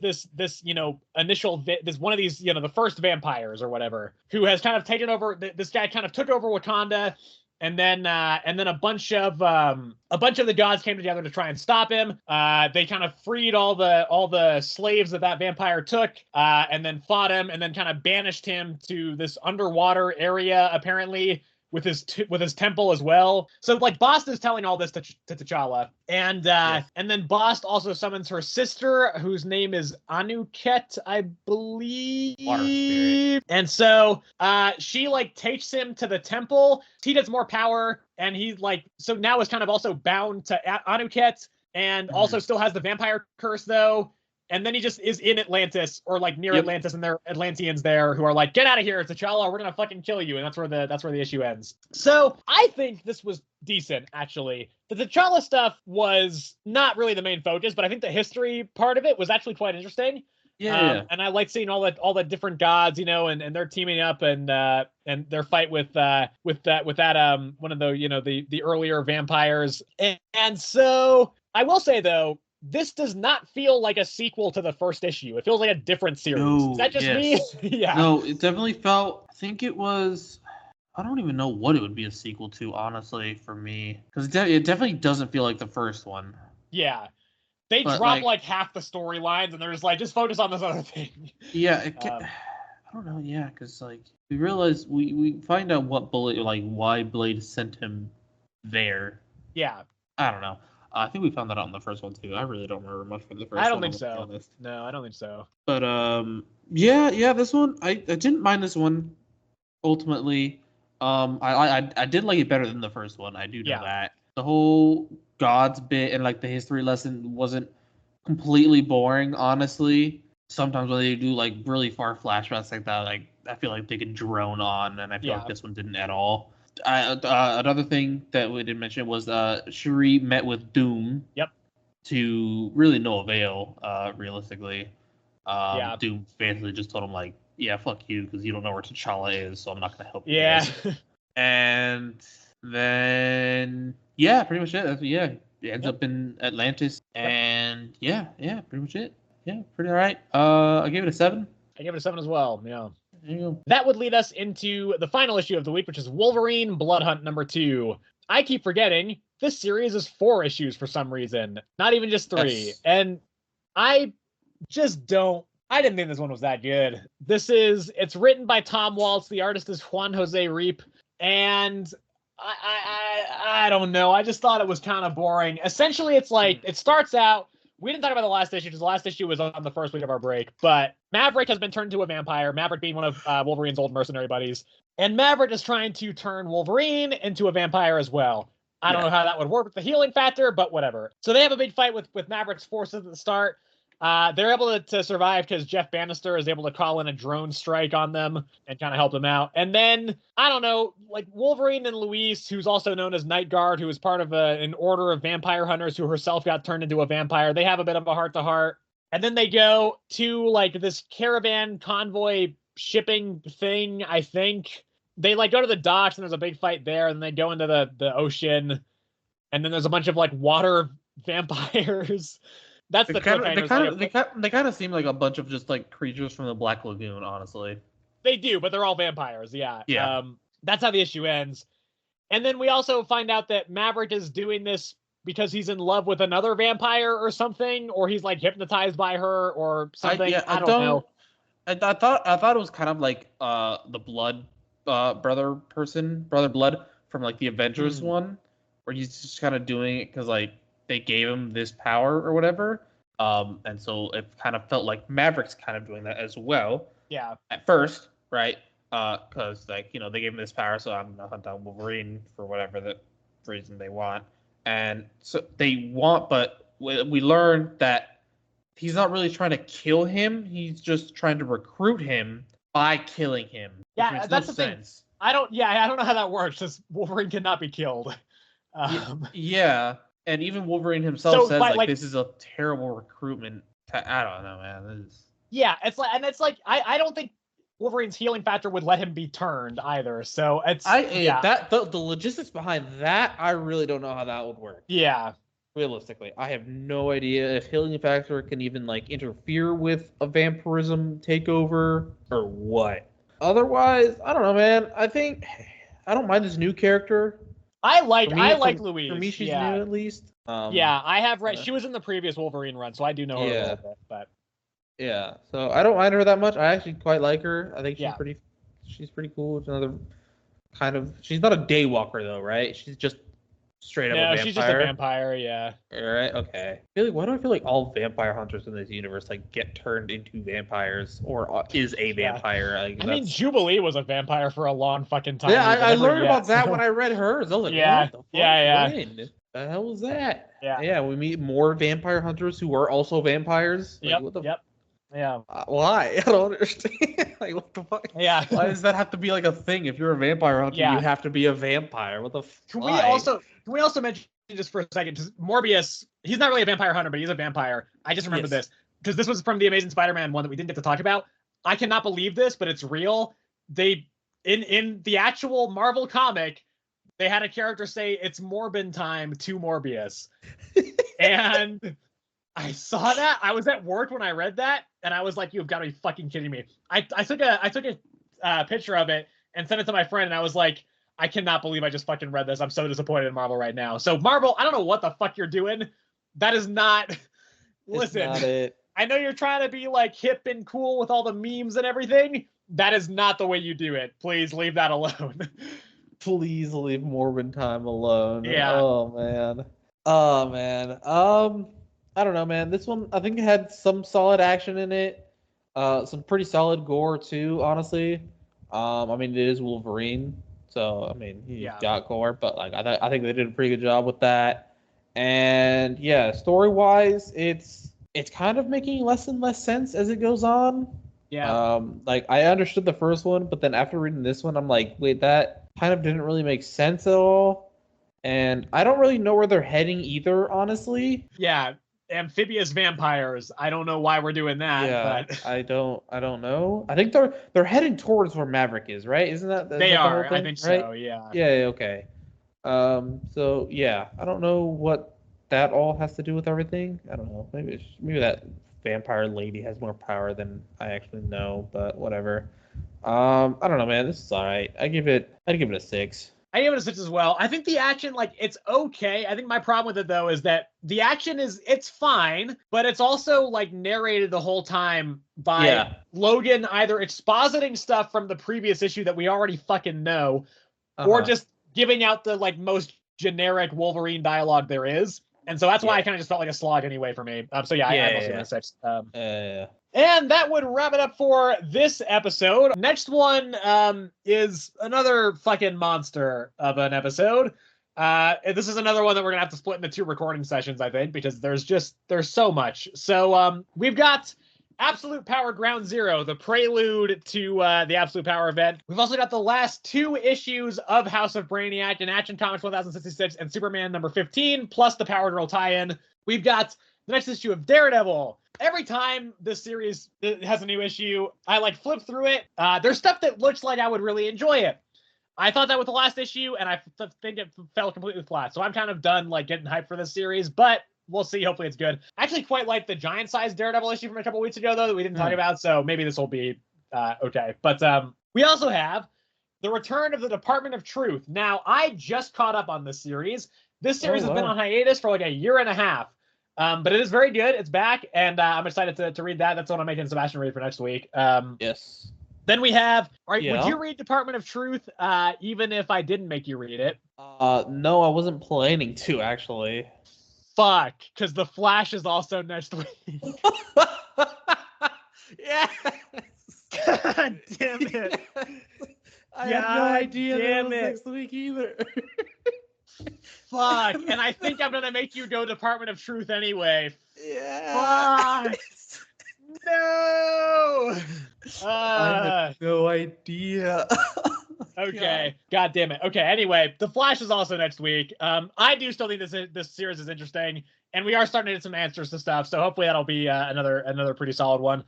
initial this one of these the first vampires or whatever, who has kind of taken over. This guy kind of took over Wakanda. And then a bunch of the gods came together to try and stop him. They kind of freed all the slaves that vampire took, and then fought him, and then kind of banished him to this underwater area, apparently, with his temple as well. So like Bast is telling all this to T'Challa, and then Bast also summons her sister, whose name is Anuket, I believe. Water spirit. And so she like takes him to the temple. He gets more power, and he's like, so now is kind of also bound to Anuket, and also still has the vampire curse though. And then he just is in Atlantis, or like near Atlantis, and there are Atlanteans there who are like, "Get out of here, T'Challa! We're gonna fucking kill you." And that's where the issue ends. So I think this was decent, actually. The T'Challa stuff was not really the main focus, but I think the history part of it was actually quite interesting. Yeah. And I like seeing all the different gods, you know, and they're teaming up and their fight with that one of the, you know, the earlier vampires. And so I will say though, this does not feel like a sequel to the first issue. It feels like a different series. No, Is that just me? Yeah. No, it definitely felt. I think it was. I don't even know what it would be a sequel to, honestly, for me, because it definitely doesn't feel like the first one. Yeah. They drop like half the storylines, and they're just like, just focus on this other thing. Yeah, I don't know. Yeah, because like we realize we find out what why Blade sent him there. Yeah. I don't know. I think we found that out in the first one too. I really don't remember much from the first one. I don't think so. No, I don't think so. But yeah, this one I didn't mind this one. Ultimately, I did like it better than the first one. I do know that. The whole gods bit and like the history lesson wasn't completely boring, honestly. Sometimes when they do like really far flashbacks like that, like I feel like they could drone on, and I feel like this one didn't at all. Another thing that we didn't mention was Shuri met with Doom. Yep. To really no avail, realistically. Doom basically just told him like, "Yeah, fuck you, because you don't know where T'Challa is, so I'm not gonna help you." Yeah. And then pretty much it. It ends up in Atlantis, and pretty much it. Yeah, pretty alright. I gave it a 7. I gave it a 7 as well. Yeah. There you go. That would lead us into the final issue of the week, which is Wolverine Blood Hunt #2. I keep forgetting this series is 4 issues for some reason, not even just 3. Yes. And I didn't think this one was that good. It's written by Tom Waltz. The artist is Juan Jose Reap. And I don't know. I just thought it was kind of boring. Essentially, it's like, it starts out, we didn't talk about the last issue because the last issue was on the first week of our break, but Maverick has been turned into a vampire, Maverick being one of Wolverine's old mercenary buddies, and Maverick is trying to turn Wolverine into a vampire as well. I don't know how that would work with the healing factor, but whatever. So they have a big fight with Maverick's forces at the start. They're able to survive because Jeff Bannister is able to call in a drone strike on them and kind of help them out. And then, I don't know, like Wolverine and Luis, who's also known as Night Guard, who is part of an order of vampire hunters who herself got turned into a vampire, they have a bit of a heart-to-heart. And then they go to like this caravan convoy shipping thing, I think. They like go to the docks and there's a big fight there, and they go into the ocean, and then there's a bunch of like water vampires. That's the they kind of seem like a bunch of just like creatures from the Black Lagoon, honestly. They do, but they're all vampires. Yeah. Yeah. That's how the issue ends. And then we also find out that Maverick is doing this because he's in love with another vampire or something, or he's like hypnotized by her or something. I don't know. I thought it was kind of like the Blood brother Blood from like the Avengers one, where he's just kind of doing it because like they gave him this power or whatever. And so it kind of felt like Maverick's kind of doing that as well. Yeah. At first, right? Because like, you know, they gave him this power, so I'm gonna hunt down Wolverine for whatever the reason they want. And so they want, but we learned that he's not really trying to kill him. He's just trying to recruit him by killing him. Yeah, that's the thing. I don't know how that works, because Wolverine cannot be killed. Yeah. And even Wolverine himself says like this is a terrible recruitment. I don't know, man. Yeah, it's like I don't think Wolverine's healing factor would let him be turned either. So the logistics behind that, I really don't know how that would work. Yeah. Realistically, I have no idea if healing factor can even like interfere with a vampirism takeover or what. Otherwise, I don't know, man. I don't mind this new character. I like Louise. For me, she's new at least. I have read. She was in the previous Wolverine run, so I do know her a little bit. But yeah, so I don't mind her that much. I actually quite like her. I think she's pretty cool. It's another kind of. She's not a daywalker though, right? She's just straight up a vampire. No, she's just a vampire. Yeah. All right. Okay. Why do I feel like all vampire hunters in this universe like get turned into vampires or is a vampire? Like, I mean, Jubilee was a vampire for a long fucking time. Yeah, I learned about that when I read hers. I was like, yeah, what the fuck? yeah. When? The hell was that? Yeah. Yeah. We meet more vampire hunters who are also vampires. Like, Yep. Yeah. Why? I don't understand. Like, what the fuck? Yeah. Why does that have to be like a thing? If you're a vampire hunter, you have to be a vampire. What the fuck? Can we also mention just for a second, just Morbius, he's not really a vampire hunter, but he's a vampire. I just remembered this because this was from the Amazing Spider-Man one that we didn't get to talk about. I cannot believe this, but it's real. They in the actual Marvel comic, they had a character say it's Morbin time to Morbius. And I saw that. I was at work when I read that, and I was like, "You've got to be fucking kidding me!" I took a picture of it and sent it to my friend, and I was like, "I cannot believe I just fucking read this. I'm so disappointed in Marvel right now." So Marvel, I don't know what the fuck you're doing. That is not. Listen, not it. I know you're trying to be like hip and cool with all the memes and everything. That is not the way you do it. Please leave that alone. Please leave Morbin time alone. Yeah. Oh man. I don't know, man. This one, I think it had some solid action in it. Some pretty solid gore too, honestly. I mean, it is Wolverine, so I mean, he's got gore, but like, I think they did a pretty good job with that. And yeah, story-wise, it's kind of making less and less sense as it goes on. Yeah. Like I understood the first one, but then after reading this one, I'm like, wait, that kind of didn't really make sense at all. And I don't really know where they're heading either, honestly. Yeah. Amphibious vampires. I don't know why we're doing that. Yeah, but... I don't know. I think they're heading towards where Maverick is, right? Isn't that they are? The whole thing, I think right? so. Yeah. Yeah. Okay. So yeah, I don't know what that all has to do with everything. I don't know. Maybe that vampire lady has more power than I actually know, but whatever. I don't know, man. This is alright. I'd give it a 6. I give it a 6 as well. I think the action, like, it's okay. I think my problem with it, though, is that the action it's fine, but it's also, like, narrated the whole time by Logan either expositing stuff from the previous issue that we already fucking know, or just giving out the, like, most generic Wolverine dialogue there is. And so that's why I kind of just felt like a slog anyway for me. I'm also giving a 6. And that would wrap it up for this episode. Next one is another fucking monster of an episode. This is another one that we're going to have to split into 2 recording sessions, I think, because there's so much. So we've got Absolute Power Ground Zero, the prelude to the Absolute Power event. We've also got the last 2 issues of House of Brainiac in Action Comics 1066 and Superman number 15, plus the Power Girl tie-in. We've got the next issue of Daredevil. Every time this series has a new issue, I like flip through it. There's stuff that looks like I would really enjoy it. I thought that with the last issue, and I think it fell completely flat. So I'm kind of done like getting hyped for this series, but we'll see. Hopefully it's good. I actually quite like the giant-sized Daredevil issue from a couple weeks ago, though, that we didn't talk about. So maybe this will be okay. But we also have the return of the Department of Truth. Now, I just caught up on this series. This series has been on hiatus for like a year and a half. But it is very good. It's back, and I'm excited to read that. That's what I'm making Sebastian read for next week. Yes. Then we have, would you read Department of Truth, even if I didn't make you read it? No, I wasn't planning to, actually. Fuck, because The Flash is also next week. Yes! God damn it. Yes. I had no idea that was next week either. Fuck, and I think I'm gonna make you go Department of Truth anyway. Yeah. Fuck. No. I had no idea. Okay. God damn it. Okay. Anyway, The Flash is also next week. I do still think this series is interesting, and we are starting to get some answers to stuff. So hopefully that'll be another pretty solid one.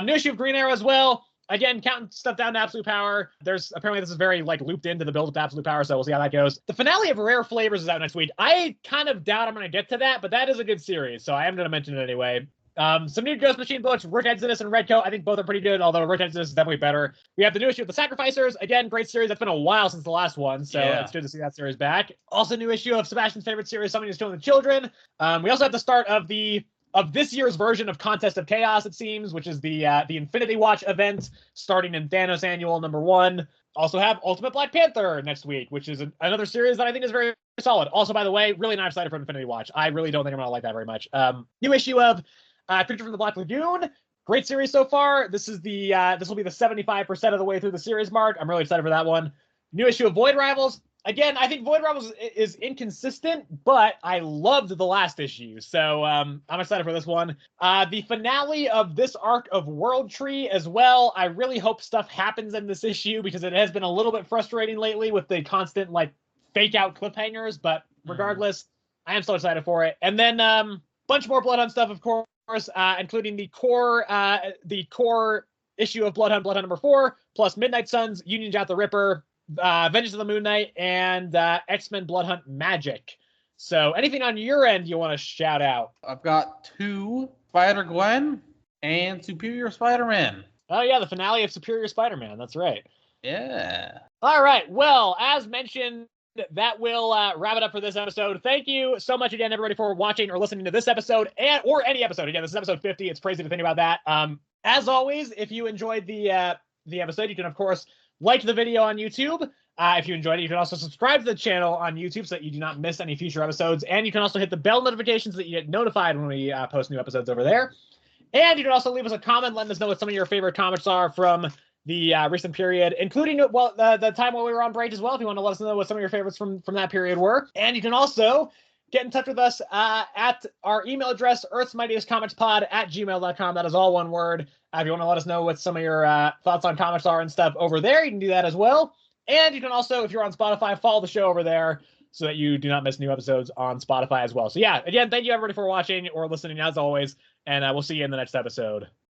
New issue of Green Arrow as well. Again, counting stuff down to Absolute Power. Apparently this is very like looped into the build-up to Absolute Power, so we'll see how that goes. The finale of Rare Flavors is out next week. I kind of doubt I'm going to get to that, but that is a good series, so I am going to mention it anyway. Some new Ghost Machine books, Rick Exodus and Redcoat. I think both are pretty good, although Rick Exodus is definitely better. We have the new issue of The Sacrificers. Again, great series. That's been a while since the last one, so it's good to see that series back. Also, new issue of Sebastian's favorite series, Something to Steal the Children. We also have the start of this year's version of Contest of Chaos, it seems, which is the Infinity Watch event starting in Thanos Annual number 1. also have Ultimate Black Panther next week, which is another series that I think is very solid. Also, by the way, really not excited for Infinity Watch. I really don't think I'm going to like that very much. New issue of Creature from the Black Lagoon. Great series so far. This will be the 75% of the way through the series mark. I'm really excited for that one. New issue of Void Rivals. Again, I think Void Rivals is inconsistent, but I loved the last issue, so I'm excited for this one. The finale of this arc of World Tree as well. I really hope stuff happens in this issue because it has been a little bit frustrating lately with the constant like fake out cliffhangers, but regardless, I am so excited for it. And then bunch more Bloodhunt stuff, of course, including the core issue of Bloodhunt number 4, plus Midnight Suns, Union Jack the Ripper, Vengeance of the Moon Knight, and X-Men Bloodhunt Magic. So anything on your end you want to shout out? I've got 2 Spider-Gwen and Superior Spider-Man. Oh yeah, the finale of Superior Spider-Man. That's right. Yeah. All right. Well, as mentioned, that will wrap it up for this episode. Thank you so much again, everybody, for watching or listening to this episode or any episode. Again, this is episode 50. It's crazy to think about that. As always, if you enjoyed the episode, you can, of course, like the video on YouTube. If you enjoyed it, you can also subscribe to the channel on YouTube so that you do not miss any future episodes. And you can also hit the bell notifications so that you get notified when we post new episodes over there. And you can also leave us a comment letting us know what some of your favorite comics are from the recent period, including the time while we were on break as well, if you want to let us know what some of your favorites from that period were. And you can also get in touch with us at our email address, earthsmightiestcomicspod@gmail.com. That is all one word. If you want to let us know what some of your thoughts on comics are and stuff over there, you can do that as well. And you can also, if you're on Spotify, follow the show over there so that you do not miss new episodes on Spotify as well. So yeah, again, thank you everybody for watching or listening as always, and we'll see you in the next episode.